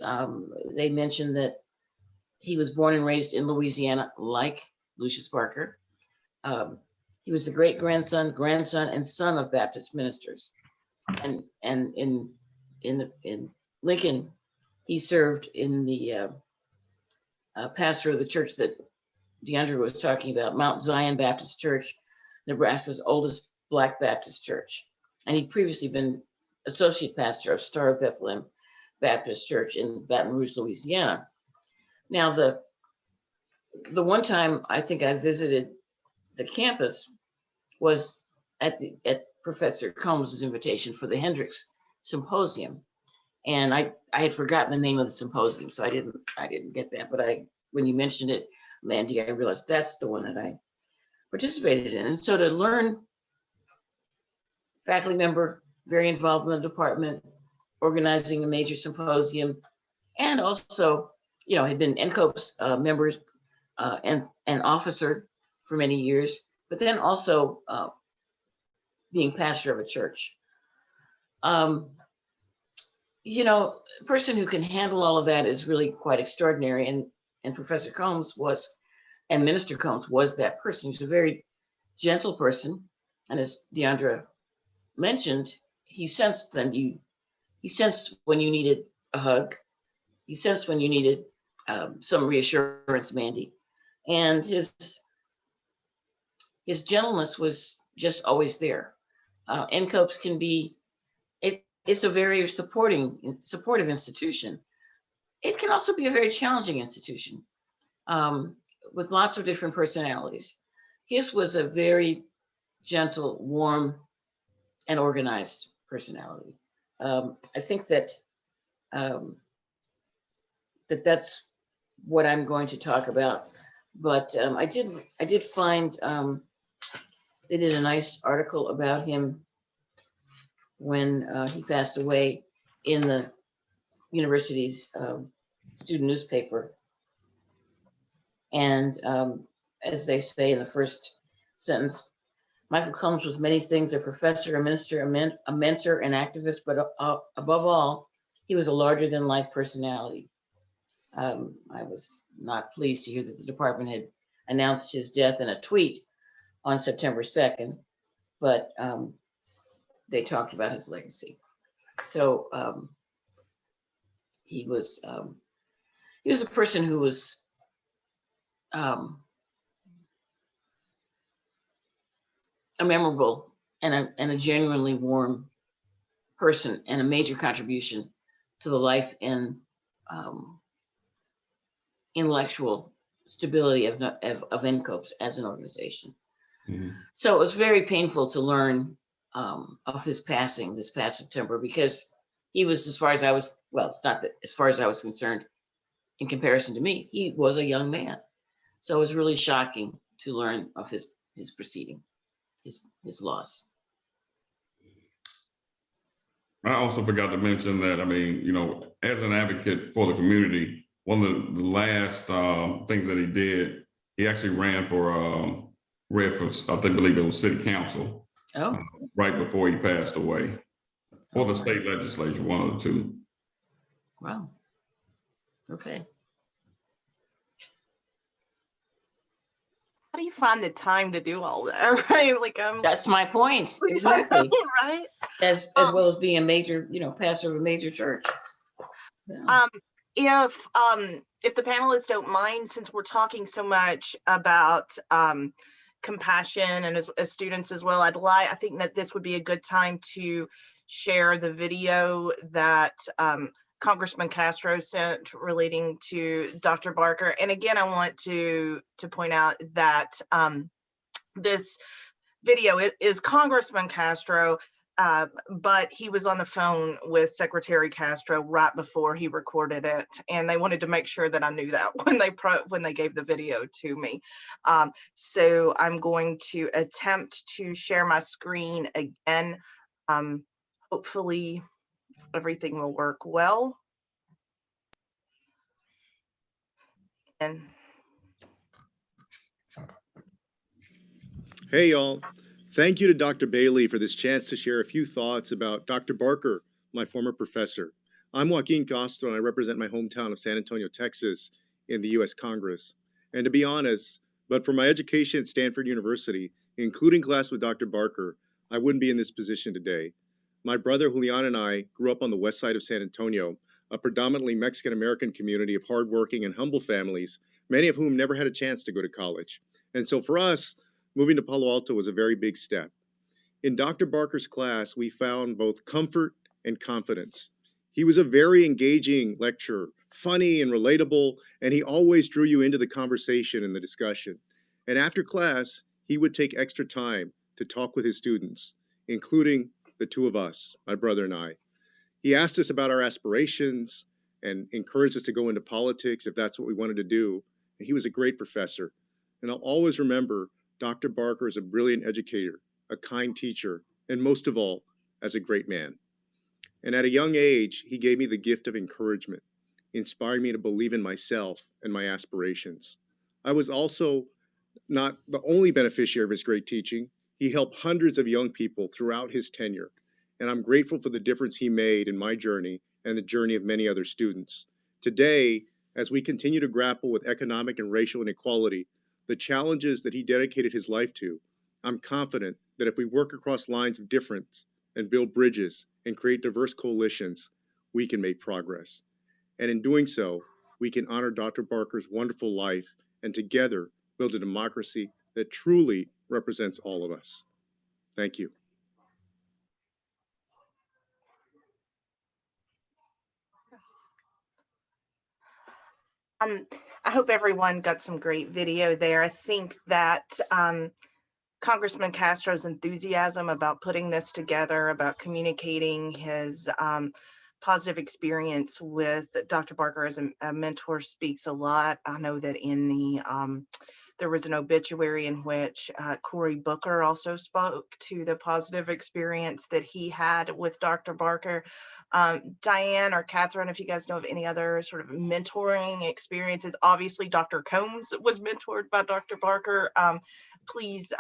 they mentioned that he was born and raised in Louisiana, like Lucius Barker. He was the great grandson, and son of Baptist ministers. And in Lincoln, he served in the pastor of the church that Deandra was talking about, Mount Zion Baptist Church, Nebraska's oldest Black Baptist church. And he'd previously been associate pastor of Star of Bethlehem Baptist Church in Baton Rouge, Louisiana. Now, the one time I think I visited the campus was at Professor Combs' invitation for the Hendricks Symposium, and I had forgotten the name of the symposium, so I didn't get that. But when you mentioned it, Mandy, I realized that's the one that I participated in. And so to learn, faculty member, very involved in the department, organizing a major symposium, and also, had been NCOPS members and an officer for many years, but then also being pastor of a church. A person who can handle all of that is really quite extraordinary. And Professor Combs and Minister Combs was that person. He's a very gentle person. And as Deandra mentioned, he sensed when you needed a hug. He sensed when you needed some reassurance, Mandy. And his gentleness was just always there. NCOPS can be, it's a very supportive institution. It can also be a very challenging institution with lots of different personalities. His was a very gentle, warm, and organized personality. I think that that's what I'm going to talk about. But I did find they did a nice article about him when he passed away in the university's student newspaper. And as they say in the first sentence, Michael Combs was many things: a professor, a minister, a mentor, an activist, but above all, he was a larger-than-life personality. I was not pleased to hear that the department had announced his death in a tweet on September 2nd, but they talked about his legacy. So he was a person who was a memorable and a genuinely warm person, and a major contribution to the life and intellectual stability of NCOPS as an organization. So it was very painful to learn of his passing this past September, because he was, as far as I was, well, it's not that as far as I was concerned, in comparison to me, he was a young man. So it was really shocking to learn of his proceeding, his loss. I also forgot to mention that, I mean, you know, as an advocate for the community, one of the last things that he did, he actually ran for, I believe it was city council. Oh. Right before he passed away, or the state legislature, one of the two. Wow. Okay. How do you find the time to do all that, right? Like That's my point. Exactly. Right. As well as being a major, pastor of a major church. Yeah. If the panelists don't mind, since we're talking so much about compassion and as students as well, I think that this would be a good time to share the video that Congressman Castro sent relating to Dr. Barker. And again, I want to point out that this video is Congressman Castro, but he was on the phone with Secretary Castro right before he recorded it, and they wanted to make sure that I knew that when they gave the video to me. So I'm going to attempt to share my screen again. Hopefully everything will work well. And Hey, y'all. Thank you to Dr. Bailey for this chance to share a few thoughts about Dr. Barker, my former professor. I'm Joaquin Castro, and I represent my hometown of San Antonio, Texas, in the U.S. Congress. And to be honest, but for my education at Stanford University, including class with Dr. Barker, I wouldn't be in this position today. My brother Julian and I grew up on the west side of San Antonio, a predominantly Mexican-American community of hardworking and humble families, many of whom never had a chance to go to college. And so for us, moving to Palo Alto was a very big step. In Dr. Barker's class, we found both comfort and confidence. He was a very engaging lecturer, funny and relatable, and he always drew you into the conversation and the discussion. And after class, he would take extra time to talk with his students, including the two of us, my brother and I. He asked us about our aspirations and encouraged us to go into politics if that's what we wanted to do. And he was a great professor. And I'll always remember Dr. Barker as a brilliant educator, a kind teacher, and most of all, as a great man. And at a young age, he gave me the gift of encouragement, inspiring me to believe in myself and my aspirations. I was also not the only beneficiary of his great teaching. He helped hundreds of young people throughout his tenure, and I'm grateful for the difference he made in my journey and the journey of many other students. Today, as we continue to grapple with economic and racial inequality, the challenges that he dedicated his life to, I'm confident that if we work across lines of difference and build bridges and create diverse coalitions, we can make progress. And in doing so, we can honor Dr. Barker's wonderful life and together build a democracy that truly represents all of us. Thank you. I hope everyone got some great video there. I think that Congressman Castro's enthusiasm about putting this together, about communicating his positive experience with Dr. Barker as a mentor speaks a lot. I know that in the there was an obituary in which Cory Booker also spoke to the positive experience that he had with Dr. Barker. Diane or Catherine, if you guys know of any other sort of mentoring experiences, obviously Dr. Combs was mentored by Dr. Barker. Please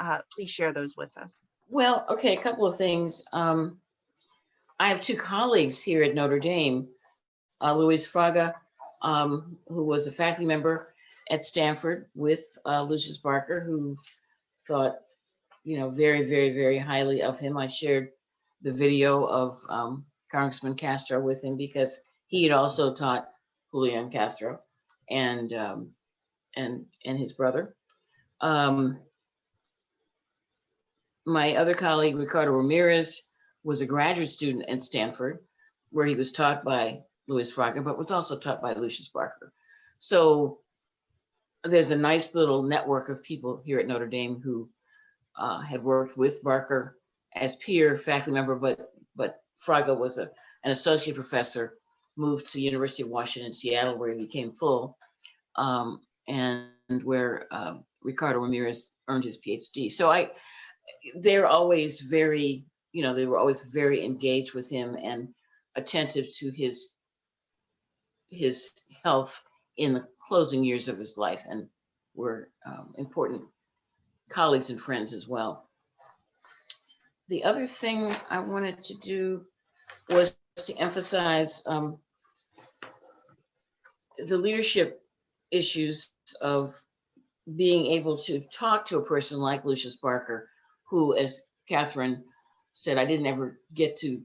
share those with us. Well, okay, a couple of things. I have two colleagues here at Notre Dame, Luis Fraga who was a faculty member at Stanford with Lucius Barker, who thought, very, very, very highly of him. I shared the video of Congressman Castro with him because he had also taught Julian Castro and his brother. My other colleague, Ricardo Ramirez, was a graduate student at Stanford, where he was taught by Louis Fraga, but was also taught by Lucius Barker. So there's a nice little network of people here at Notre Dame who had worked with Barker as peer faculty member, but Fraga was an associate professor, moved to University of Washington, Seattle, where he became full, and where Ricardo Ramirez earned his PhD. So they're always very, they were always very engaged with him and attentive to his health in the closing years of his life, and were important colleagues and friends as well. The other thing I wanted to do was to emphasize the leadership issues of being able to talk to a person like Lucius Barker, who, as Catherine said, I didn't ever get to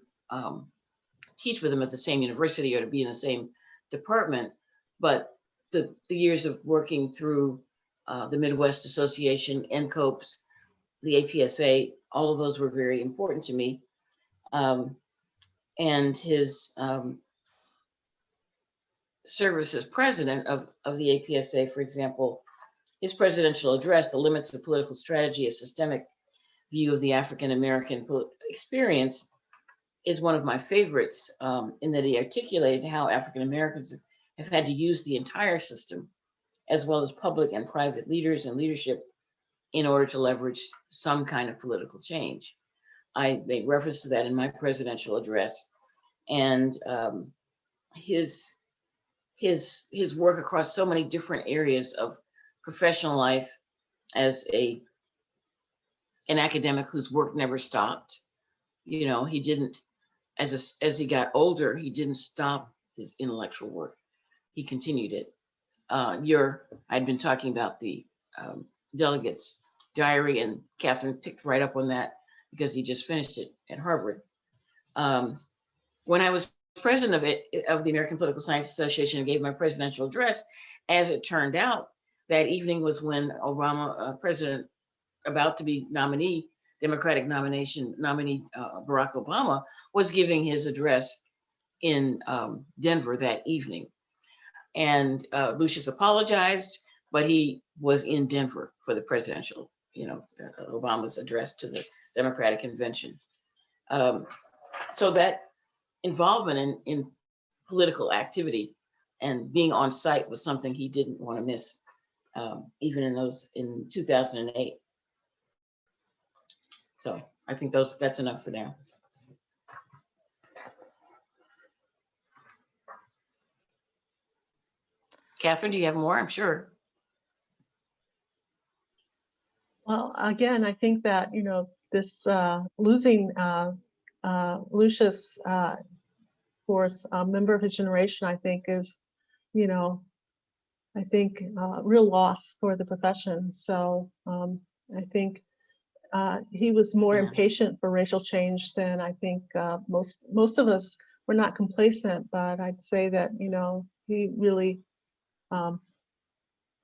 teach with him at the same university or to be in the same department, but the years of working through the Midwest Association, NCOPES, the APSA, all of those were very important to me. And his service as president of the APSA, for example, his presidential address, The Limits of Political Strategy, a Systemic View of the African-American Experience, is one of my favorites, in that he articulated how African-Americans have had to use the entire system, as well as public and private leaders and leadership, in order to leverage some kind of political change. I made reference to that in my presidential address, and his work across so many different areas of professional life as an academic whose work never stopped. He didn't, as he got older, he didn't stop his intellectual work. He continued it. I'd been talking about the delegate's diary, and Catherine picked right up on that because he just finished it at Harvard. When I was president of the American Political Science Association and gave my presidential address, as it turned out, that evening was when Obama, president, about to be Democratic nominee Barack Obama, was giving his address in Denver that evening. And Lucius apologized, but he was in Denver for the presidential, Obama's address to the Democratic convention. So that involvement in political activity and being on site was something he didn't want to miss, even in 2008. So I think that's enough for now. Catherine, do you have more? I'm sure. Well, again, I think that, this losing Lucius, of course, a member of his generation, I think is, I think real loss for the profession. So I think he was more impatient for racial change than I think most of us were. Not complacent, but I'd say that, he really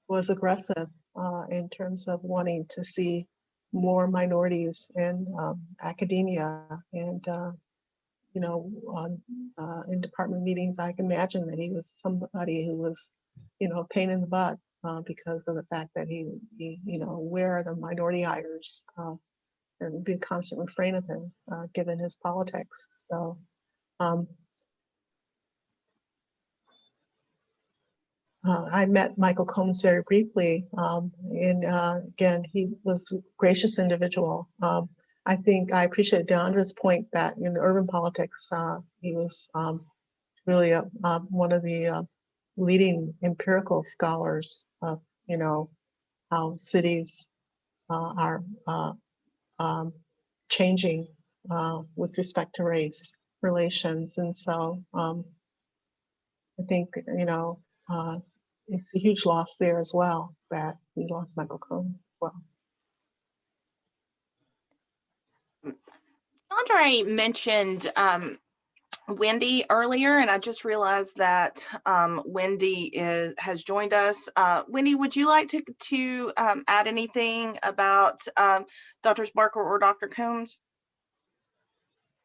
was aggressive in terms of wanting to see more minorities in academia and, in department meetings. I can imagine that he was somebody who was, a pain in the butt because of the fact that he where are the minority hires, and be a constant refrain of him given his politics. So I met Michael Combs very briefly, and again, he was a gracious individual. I think I appreciate Deandra's point that in urban politics, he was really one of the leading empirical scholars of, how cities are changing with respect to race relations. And so I think, it's a huge loss there as well that we lost Michael Combs as well. Andre mentioned Wendy earlier, and I just realized that Wendy has joined us. Wendy, would you like to add anything about Drs. Barker or Dr. Combs?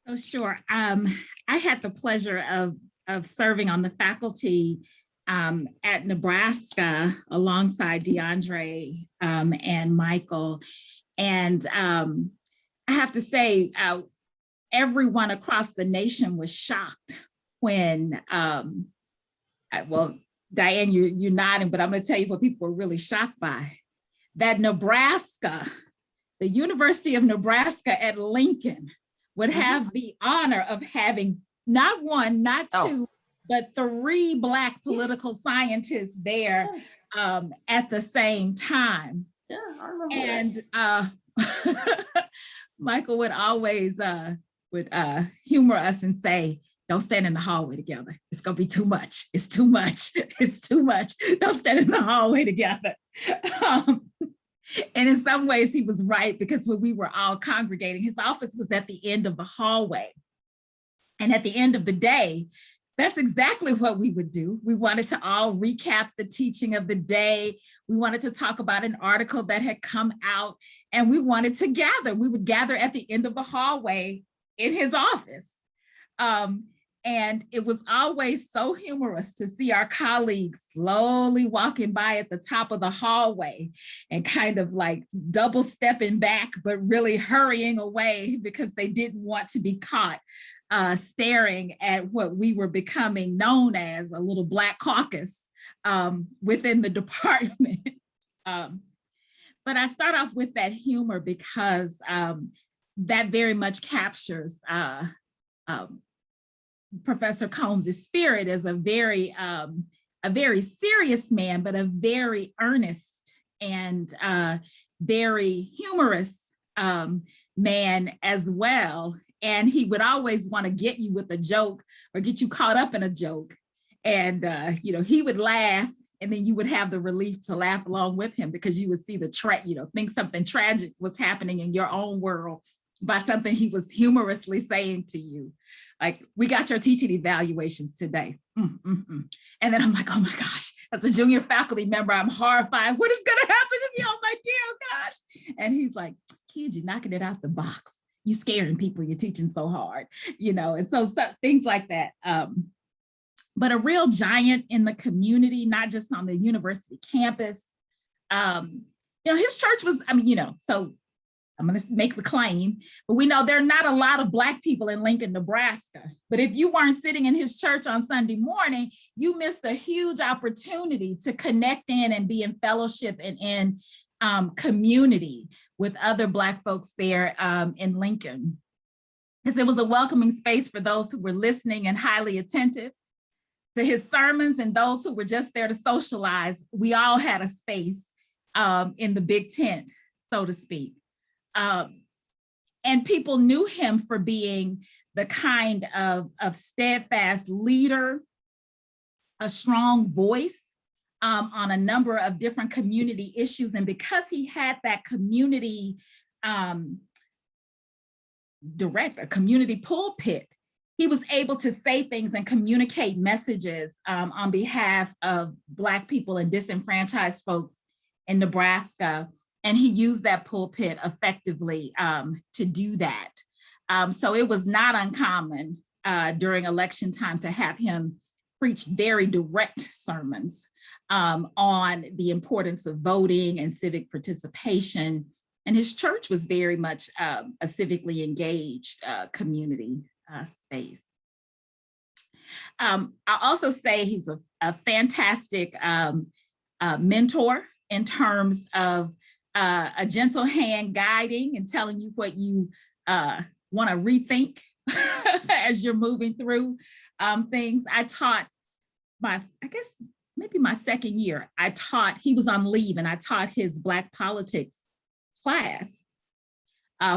Oh, sure. I had the pleasure of serving on the faculty at Nebraska alongside DeAndre and Michael. And I have to say, everyone across the nation was shocked when, well, Diane, you're nodding, but I'm going to tell you what people were really shocked by. That Nebraska, the University of Nebraska at Lincoln, would have the honor of having not one, not two, but 3 Black political scientists there at the same time. Yeah, I remember And Michael would always humor us and say, don't stand in the hallway together. It's gonna be too much. It's too much. It's too much. Don't stand in the hallway together. And in some ways he was right, because when we were all congregating, his office was at the end of the hallway. And at the end of the day, that's exactly what we would do. We wanted to all recap the teaching of the day. We wanted to talk about an article that had come out, and we wanted to gather. We would gather at the end of the hallway in his office. And it was always so humorous to see our colleagues slowly walking by at the top of the hallway and kind of like double stepping back, but really hurrying away because they didn't want to be caught staring at what we were becoming known as a little Black caucus within the department. But I start off with that humor because that very much captures Professor Combs' spirit as a very serious man, but a very earnest and very humorous man as well. And he would always want to get you with a joke or get you caught up in a joke. And, he would laugh, and then you would have the relief to laugh along with him, because you would see think something tragic was happening in your own world by something he was humorously saying to you. Like, we got your teaching evaluations today. And then I'm like, oh my gosh, as a junior faculty member, I'm horrified. What is gonna happen to me? Oh my dear gosh. And he's like, kid, you're knocking it out the box. You scaring people, you're teaching so hard, and so things like that. But a real giant in the community, not just on the university campus. His church was, so I'm going to make the claim, but we know there are not a lot of Black people in Lincoln, Nebraska. But if you weren't sitting in his church on Sunday morning, you missed a huge opportunity to connect in and be in fellowship and in community with other Black folks there in Lincoln. Because it was a welcoming space for those who were listening and highly attentive to his sermons, and those who were just there to socialize. We all had a space in the big tent, so to speak. And people knew him for being the kind of steadfast leader, a strong voice on a number of different community issues. And because he had that community community pulpit, he was able to say things and communicate messages on behalf of Black people and disenfranchised folks in Nebraska. And he used that pulpit effectively to do that. So it was not uncommon during election time to have him preach very direct sermons on the importance of voting and civic participation. And his church was very much a civically engaged community space. I'll also say he's a fantastic mentor in terms of a gentle hand guiding and telling you what you want to rethink as you're moving through things. I taught maybe my second year, he was on leave, and I taught his Black politics class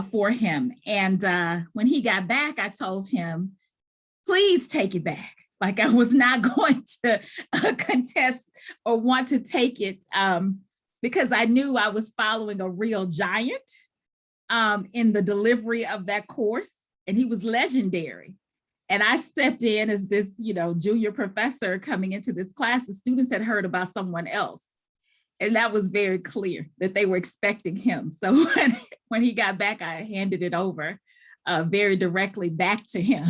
for him. And when he got back, I told him, please take it back. Like I was not going to contest or want to take it because I knew I was following a real giant in the delivery of that course, and he was legendary. And I stepped in as this, junior professor coming into this class. The students had heard about someone else. And that was very clear that they were expecting him. So when he got back, I handed it over very directly back to him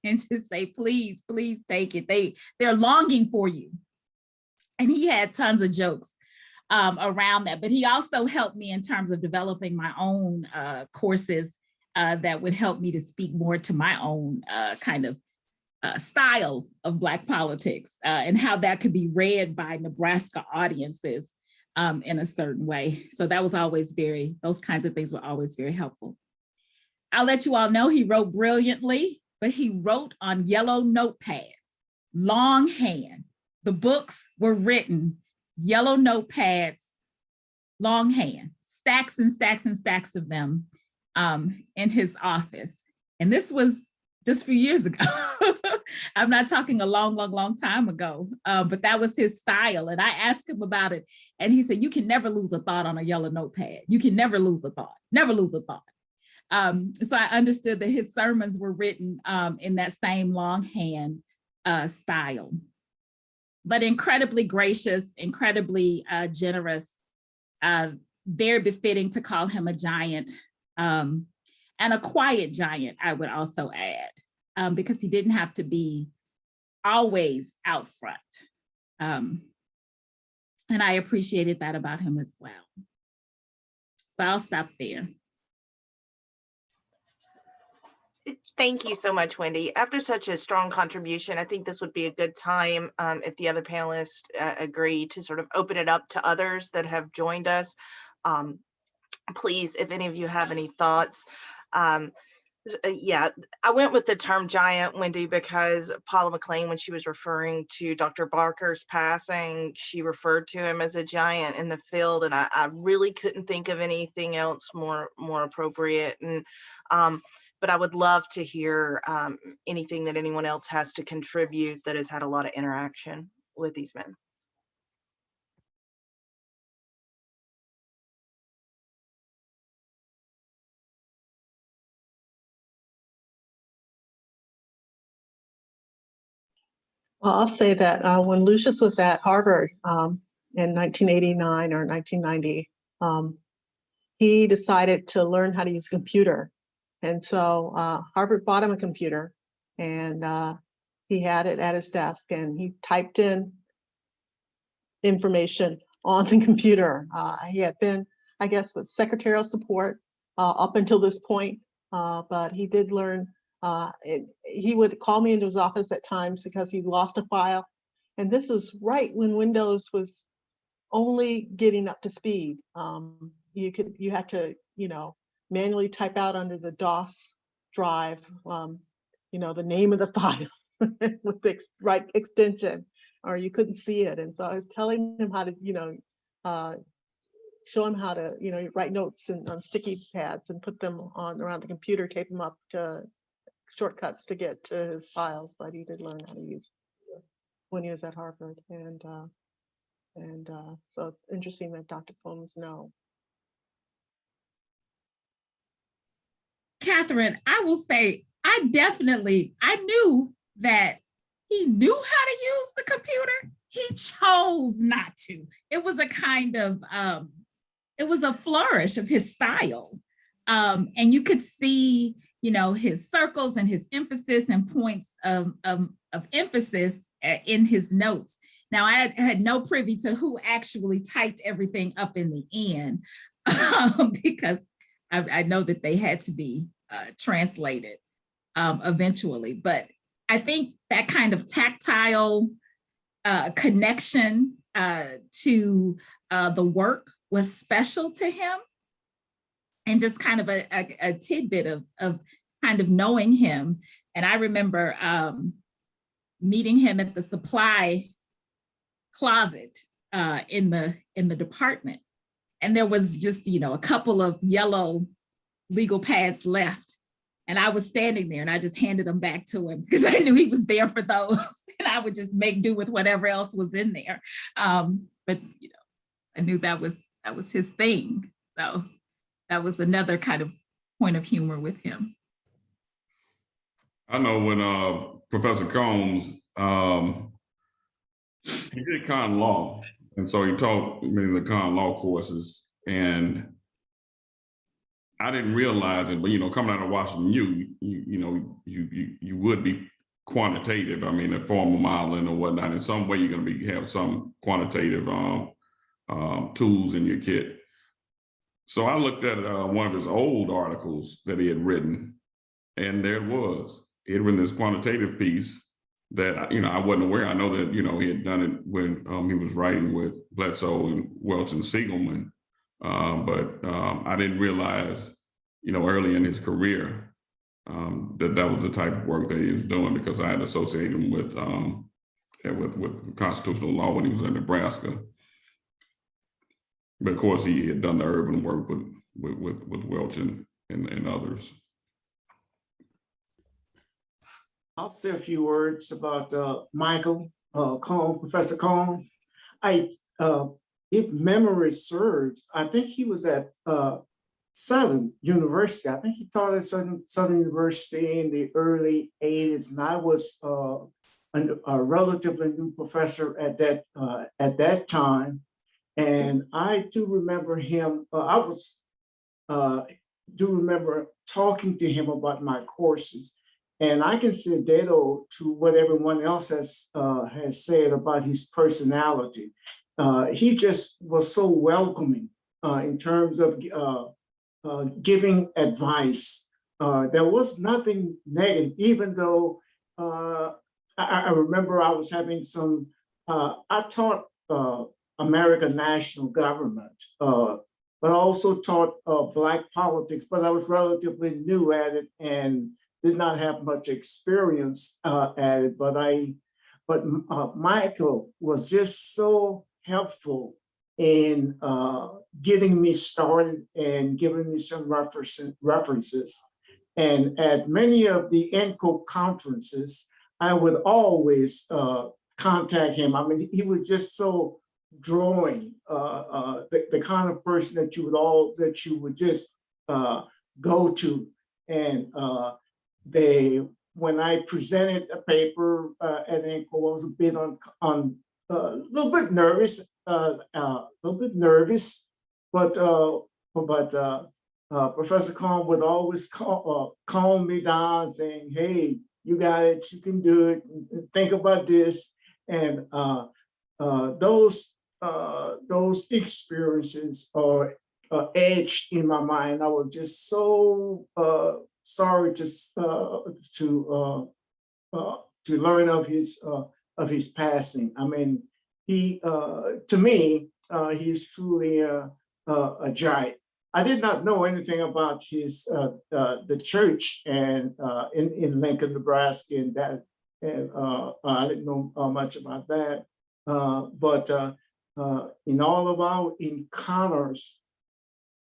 and to say, please, please take it. They're longing for you. And he had tons of jokes around that, but he also helped me in terms of developing my own courses that would help me to speak more to my own kind of style of Black politics and how that could be read by Nebraska audiences in a certain way. So that was always those kinds of things were always very helpful. I'll let you all know he wrote brilliantly, but he wrote on yellow notepads, longhand. The books were written, yellow notepads, longhand, stacks and stacks and stacks of them in his office. And this was just a few years ago. I'm not talking a long, long, long time ago, but that was his style. And I asked him about it. And he said, you can never lose a thought on a yellow notepad. You can never lose a thought, never lose a thought. So I understood that his sermons were written in that same longhand style, but incredibly gracious, incredibly generous, very befitting to call him a giant. And a quiet giant, I would also add, because he didn't have to be always out front. And I appreciated that about him as well. So I'll stop there. Thank you so much, Wendy. After such a strong contribution, I think this would be a good time if the other panelists agree to sort of open it up to others that have joined us. Please, if any of you have any thoughts. Yeah, I went with the term giant, Wendy, because Paula McLean, when she was referring to Dr. Barker's passing, she referred to him as a giant in the field, and I really couldn't think of anything else more appropriate. And but I would love to hear anything that anyone else has to contribute that has had a lot of interaction with these men. Well, I'll say that when Lucius was at Harvard in 1989 or 1990, he decided to learn how to use a computer. And so Harvard bought him a computer, and he had it at his desk, and he typed in information on the computer. He had been, I guess, with secretarial support up until this point, but he did learn. He would call me into his office at times because he lost a file. And this is right when Windows was only getting up to speed. You had to, manually type out under the DOS drive, the name of the file with the right extension, or you couldn't see it. And so I was telling him how to, show him how to, write notes on sticky pads and put them on around the computer, tape them up to shortcuts to get to his files. But he did learn how to use it when he was at Harvard. And so it's interesting that Dr. Combs know. Catherine, I will say, I knew that he knew how to use the computer. He chose not to. It was a kind of, it was a flourish of his style. And you could see, his circles and his emphasis and points of emphasis in his notes. Now, I had no privy to who actually typed everything up in the end, because I know that they had to be translated eventually. But I think that kind of tactile connection to the work was special to him. And just kind of a tidbit of kind of knowing him. And I remember meeting him at the supply closet in the department. And there was just, a couple of yellow legal pads left. And I was standing there and I just handed them back to him because I knew he was there for those. and I would just make do with whatever else was in there. But you know, I knew that was his thing. So that was another kind of point of humor with him. I know when Professor Combs, he did con law, and so he taught me the con law courses, and I didn't realize it, but you know, coming out of Washington, you would be quantitative. I mean, a formal modeling or whatnot. In some way, you're going to have some quantitative tools in your kit. So I looked at one of his old articles that he had written, and there it was. He had written this quantitative piece that, you know, I wasn't aware. I know that, you know, he had done it when he was writing with Bledsoe and Welch and Siegelman, but I didn't realize, you know, early in his career that was the type of work that he was doing, because I had associated him with constitutional law when he was in Nebraska. But of course, he had done the urban work with Welch and others. I'll say a few words about Michael Combs, Professor Combs. If memory serves, I think he was at Southern University. I think he taught at Southern University in the early 80s, and I was a relatively new professor at that time. And I do remember him. Do remember talking to him about my courses. And I can say ditto to what everyone else has said about his personality. He just was so welcoming in terms of giving advice. There was nothing negative, even though I remember I was having some, I taught American national government, but I also taught Black politics, but I was relatively new at it and did not have much experience at it. But Michael was just so helpful in getting me started and giving me some references. And at many of the NCO conferences, I would always contact him. I mean, he was just so drawing, the kind of person that you would just go to. And when I presented a paper at NCO, I was a bit a little bit nervous, but Professor Combs would always calm me down, saying, "Hey, you got it, you can do it, think about this." And those experiences are etched in my mind. I was just so sorry to learn of his passing. I mean, he to me, he's truly a giant. I did not know anything about his the church and in Lincoln, Nebraska, and that, and I didn't know much about that. But in all of our encounters,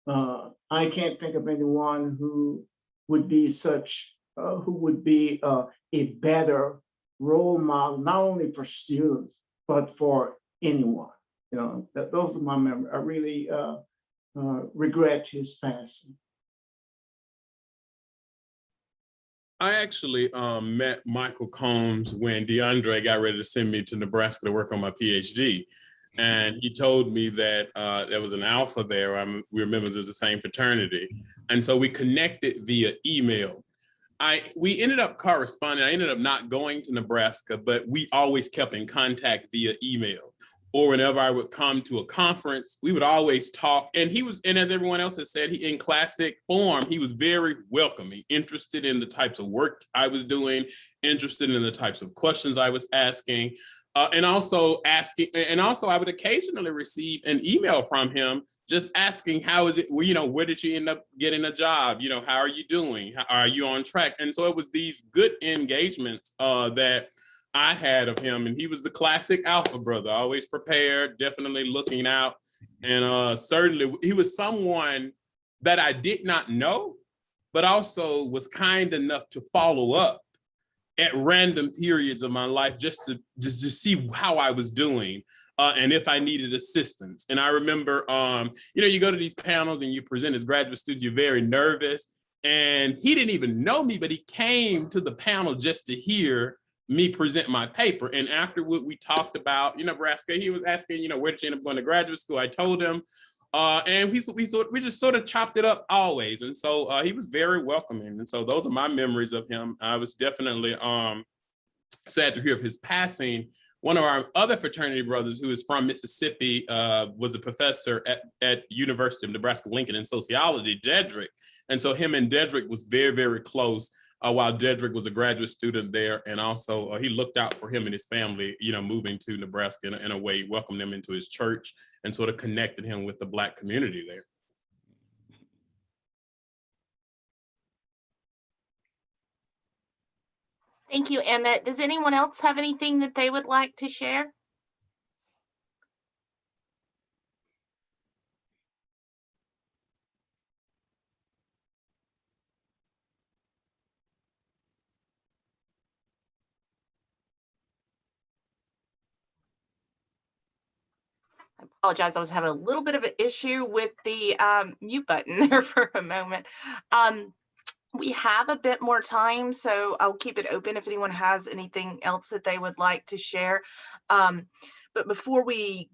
I can't think of anyone who would be a better role model, not only for students, but for anyone. You know, those are my memories. I really regret his passing. I actually met Michael Combs when DeAndre got ready to send me to Nebraska to work on my PhD. And he told me that there was an alpha there. We were members of the same fraternity. And so we connected via email. We ended up corresponding. I ended up not going to Nebraska, but we always kept in contact via email. Or whenever I would come to a conference, we would always talk. And and as everyone else has said, in classic form, he was very welcoming, interested in the types of work I was doing, interested in the types of questions I was asking, and also I would occasionally receive an email from him just asking, how is it, you know, where did you end up getting a job? You know, how are you doing? Are you on track? And so it was these good engagements that I had of him, and he was the classic alpha brother, always prepared, definitely looking out. And certainly he was someone that I did not know, but also was kind enough to follow up at random periods of my life just to see how I was doing. And if I needed assistance. And I remember, you go to these panels and you present as graduate students, you're very nervous. And he didn't even know me, but he came to the panel just to hear me present my paper. And after what we talked about, Nebraska, he was asking, where did you end up going to graduate school? I told him, and we just sort of chopped it up always. And so he was very welcoming. And so those are my memories of him. I was definitely sad to hear of his passing. One of our other fraternity brothers who is from Mississippi was a professor at University of Nebraska-Lincoln in sociology, Dedrick. And so him and Dedrick was very, very close while Dedrick was a graduate student there. And also he looked out for him and his family, moving to Nebraska in a way, welcomed them into his church and sort of connected him with the Black community there. Thank you, Emmett. Does anyone else have anything that they would like to share? I apologize. I was having a little bit of an issue with the mute button there for a moment. We have a bit more time, so I'll keep it open if anyone has anything else that they would like to share. But before we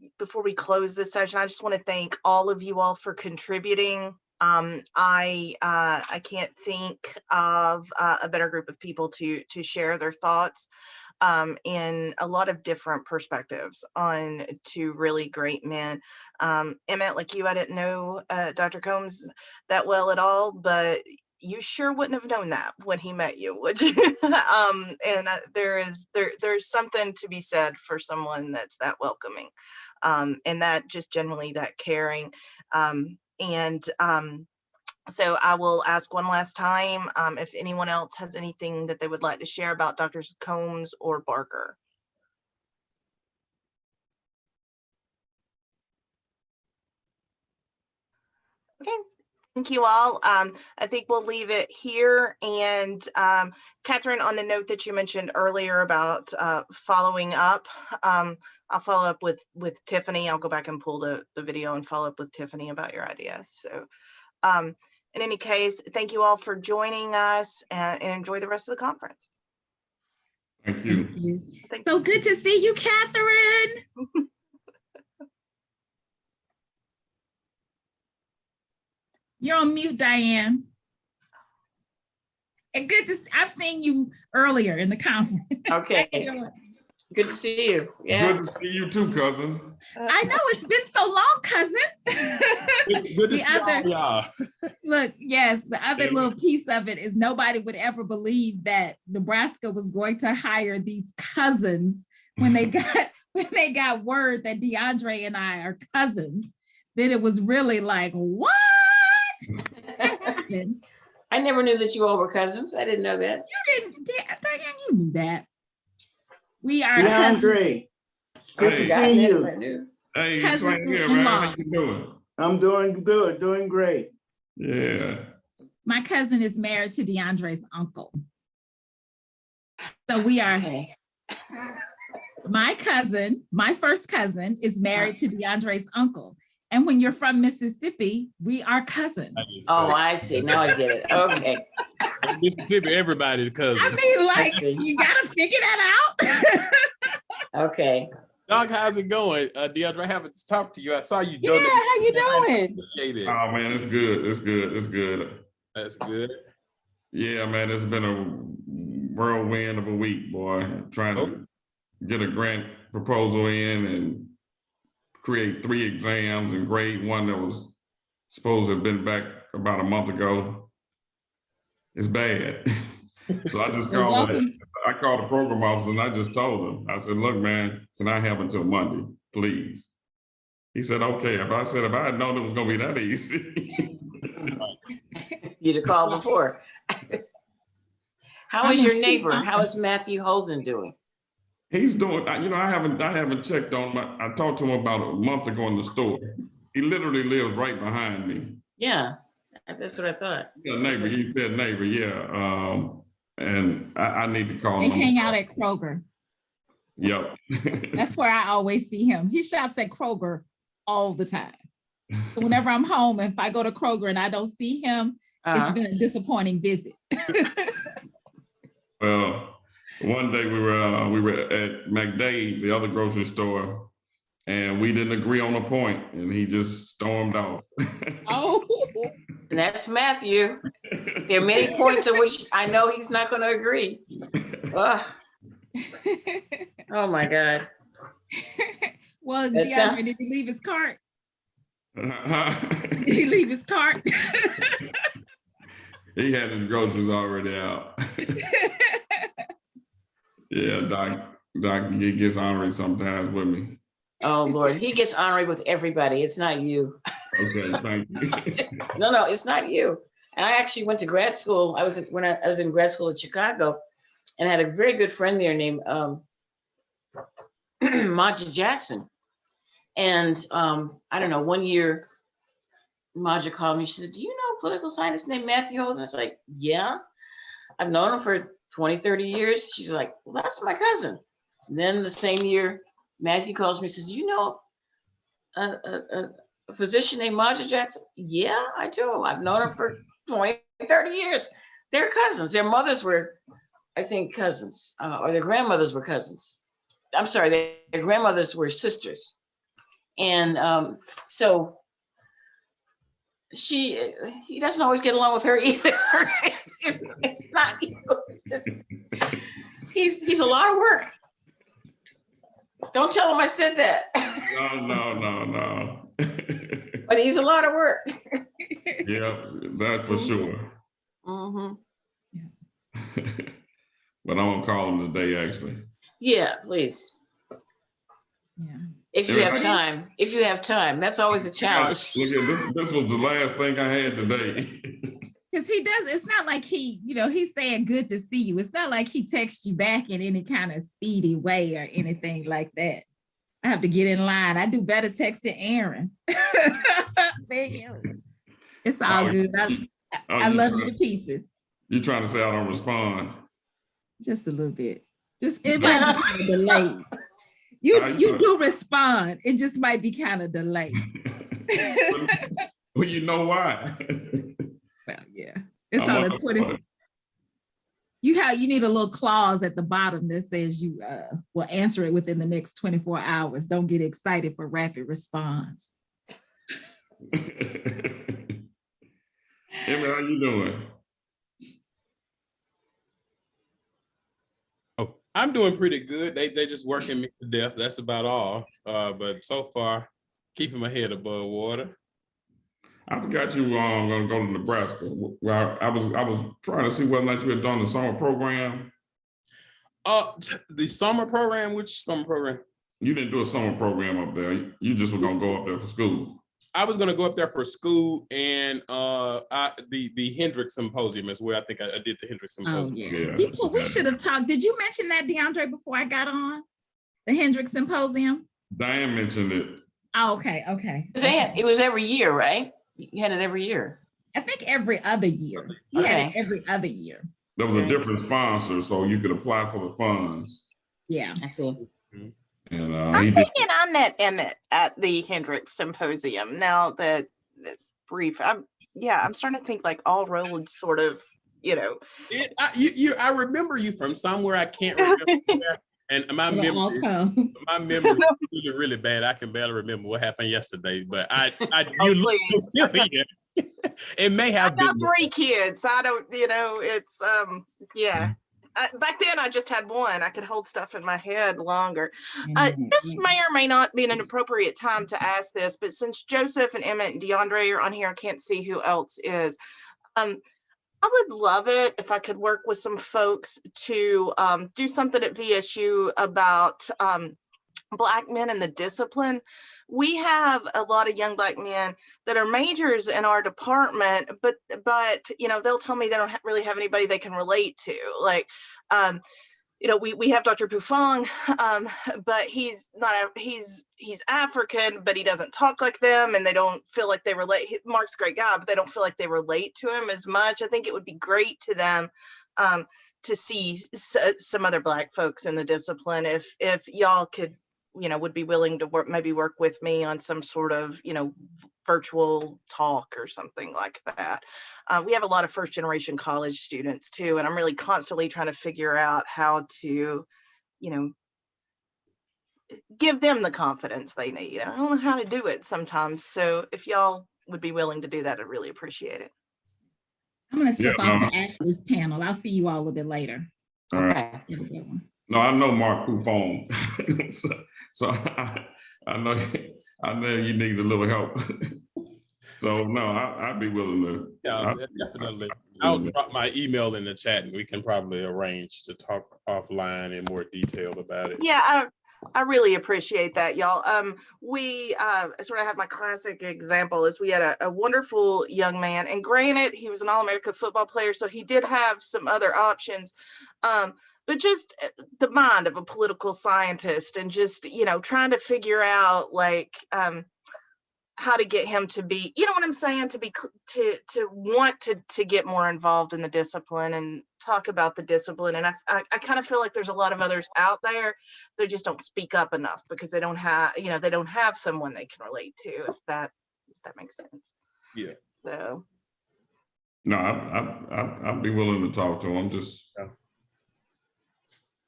close this session, I just want to thank all of you all for contributing. I can't think of a better group of people to share their thoughts in a lot of different perspectives on two really great men. Emmett, like you, I didn't know Dr. Combs that well at all, but you sure wouldn't have known that when he met you, would you? There's something to be said for someone that's that welcoming, and that just generally that caring. So I will ask one last time if anyone else has anything that they would like to share about Drs. Combs or Barker. Okay. Thank you all. I think we'll leave it here. And Catherine, on the note that you mentioned earlier about following up, I'll follow up with Tiffany. I'll go back and pull the video and follow up with Tiffany about your ideas. So in any case, thank you all for joining us and enjoy the rest of the conference. Thank you. Thank you. So good to see you, Catherine. You're on mute, Diane. And good to I've seen you earlier in the conference. Okay. Good to see you. Yeah. Good to see you too, cousin. I know it's been so long, cousin. Good to see y'all. Look, yes, the other little piece of it is nobody would ever believe that Nebraska was going to hire these cousins when they got word that DeAndre and I are cousins. Then it was really like, what? I never knew that you all were cousins. I didn't know that. You didn't, Diane, you knew that. We are DeAndre, good to see you. Hey, it's right here, man. How you doing? I'm doing good, doing great. Yeah. My cousin is married to DeAndre's uncle. So we are, my cousin, my first cousin is married to DeAndre's uncle. And when you're from Mississippi, we are cousins. Oh, I see. Now I get it. Okay. Mississippi, everybody's cousin. I mean, like, you gotta figure that out. Okay. Doc, how's it going? DeAndre, I haven't talked to you. I saw you. Yeah, how you doing? Oh man, it's good. It's good. It's good. That's good. Yeah, man, it's been a whirlwind of a week, boy. Trying to get a grant proposal in and create 3 exams and grade 1 that was supposed to have been back about a month ago. It's bad. So I just called the program officer and I just told him, I said, look, man, can I have until Monday, please? He said, okay. If I had known it was gonna be that easy. You'd have called before. How is your neighbor? How is Matthew Holden doing? He's doing, I haven't checked on him. I talked to him about a month ago in the store. He literally lives right behind me. Yeah, that's what I thought. Yeah, neighbor, he said neighbor, yeah. and I need to call They him. hang out at Kroger. Yep. That's where I always see him. He shops at Kroger all the time. So whenever I'm home, if I go to Kroger and I don't see him, Uh-huh. it's been a disappointing visit. Well, one day we were at McDade, the other grocery store, and we didn't agree on a point, and he just stormed off. Oh. And that's Matthew. There are many points in which I know he's not going to agree. Ugh. Oh my God. Well, That's, DeAndre, did he leave his cart? Did he leave his cart? He had his groceries already out. Yeah, Doc, he gets ornery sometimes with me. Oh Lord, he gets ornery with everybody. It's not you. Okay, thank you. No, it's not you. And I actually went to grad school. I was in grad school in Chicago, and I had a very good friend there named Maja Jackson. And I don't know, one year Maja called me. She said, "Do you know a political scientist named Matthew Holden?" I was like, "Yeah, I've known him for 20, 30 years." She's like, "Well, that's my cousin." And then the same year, Matthew calls me and says, "Do you know a physician named Maja Jackson?" "Yeah, I do. I've known her for 20, 30 years. They're cousins. Their mothers were, I think, cousins, or their grandmothers were cousins. I'm sorry, their grandmothers were sisters." And so he doesn't always get along with her either. It's not you. It's just, he's a lot of work. Don't tell him I said that. No. But he's a lot of work. Yeah, that's for sure. Mm-hmm. But I'm gonna call him today, actually. Yeah, please. Yeah. If you have time. If you have time. That's always a challenge. Look at this. This was the last thing I had today. Because he does, it's not like he's saying good to see you. It's not like he texts you back in any kind of speedy way or anything like that. I have to get in line. I do better texting Aaron. Thank you. It's all good. I love you to pieces. You're trying to say I don't respond? Just a little bit. It might be kind of delayed. You do respond. It just might be kind of delayed. Well, you know why? Well, yeah. It's on the 20. You need a little clause at the bottom that says you will answer it within the next 24 hours. Don't get excited for rapid response. Emma, how you doing? Oh, I'm doing pretty good. They just working me to death. That's about all. But so far, keeping my head above water. I forgot you gonna go to Nebraska. Well, I was trying to see whether or not you had done the summer program. The summer program? Which summer program? You didn't do a summer program up there. You just were gonna go up there for school. I was gonna go up there for school, and the Hendricks Symposium is where I think I did the Hendricks Symposium. Oh yeah. We should have talked. Did you mention that, DeAndre, before I got on? The Hendricks Symposium? Diane mentioned it. Oh, okay. It was every year, right? You had it every year. I think every other year. You had it every other year. There was a different sponsor, so you could apply for the funds. Yeah. I see. And I'm thinking I met Emmett at the Hendricks Symposium. Now that brief, I'm starting to think like all roads sort of, I remember you from somewhere. I can't remember where. And my memory is really, really bad. I can barely remember what happened yesterday, but you look familiar. It may have been. I've got 3 kids. I don't, it's, yeah. Back then I just had one. I could hold stuff in my head longer. This may or may not be an appropriate time to ask this, but since Joseph and Emmett and DeAndre are on here, I can't see who else is. I would love it if I could work with some folks to do something at VSU about Black men in the discipline. We have a lot of young Black men that are majors in our department, but they'll tell me they don't really have anybody they can relate to. Like, we have Dr. Pufong, but he's African, but he doesn't talk like them, and they don't feel like they relate. Mark's a great guy, but they don't feel like they relate to him as much. I think it would be great to them to see some other Black folks in the discipline. If y'all could, would be willing to maybe work with me on some sort of, virtual talk or something like that. We have a lot of first generation college students too, and I'm really constantly trying to figure out how to, give them the confidence they need. I don't know how to do it sometimes. So if y'all would be willing to do that, I'd really appreciate it. I'm going to slip off to Ashley's panel. I'll see you all a little bit later. All right. Okay. Have a good one. No, I know Mark Coupon. so I know you need a little help. So no, I'd be willing to. Yeah, definitely. I'll drop my email in the chat and we can probably arrange to talk offline in more detail about it. Yeah, I really appreciate that, y'all. We sort of have my classic example is we had a wonderful young man, and granted, he was an All-America football player, so he did have some other options. But just the mind of a political scientist and just, trying to figure out like how to get him to be, you know what I'm saying, to be to want to get more involved in the discipline and talk about the discipline. And I kind of feel like there's a lot of others out there that just don't speak up enough because they don't have, they don't have someone they can relate to, if that makes sense. Yeah. So. No, I'd be willing to talk to him. Just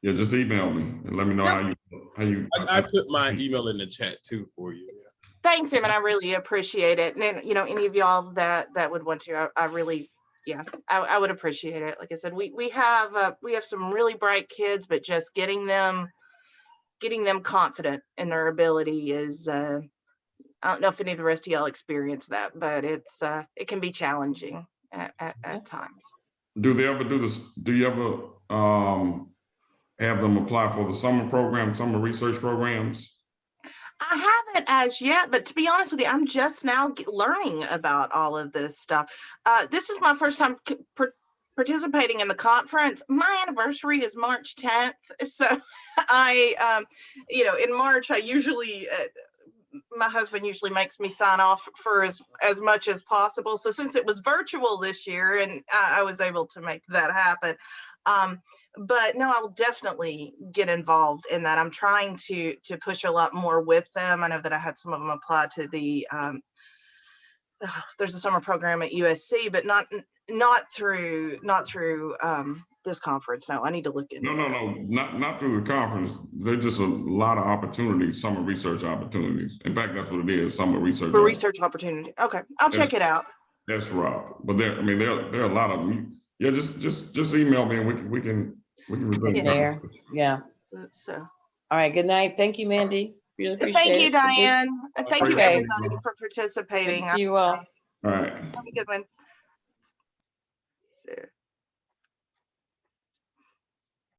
just email me and let me know how you. I put my email in the chat too for you. Thanks, Em, and I really appreciate it. And then, any of y'all that would want to, I really, I would appreciate it. Like I said, we have some really bright kids, but just getting them confident in their ability is, I don't know if any of the rest of y'all experience that, but it can be challenging at times. Do they ever do this? Do you ever have them apply for the summer program, summer research programs? I haven't as yet, but to be honest with you, I'm just now learning about all of this stuff. This is my first time participating in the conference. My anniversary is March 10th. So in March, I usually, my husband usually makes me sign off for as much as possible. So since it was virtual this year and I was able to make that happen, but no, I will definitely get involved in that. I'm trying to push a lot more with them. I know that I had some of them apply to the, there's a summer program at USC, but not through this conference. No, I need to look into it. No, not through the conference. There's just a lot of opportunities, summer research opportunities. In fact, that's what it is, summer research. For research opportunity. Okay, I'll check it out. That's right. But there are a lot of them. Yeah, just email me and we can There. Yeah. So. All right. Good night. Thank you, Mandy. Really appreciate Thank you, it. Diane. Thank you, Okay. everybody, for participating. Good to see you all. All right. Have a good one. So.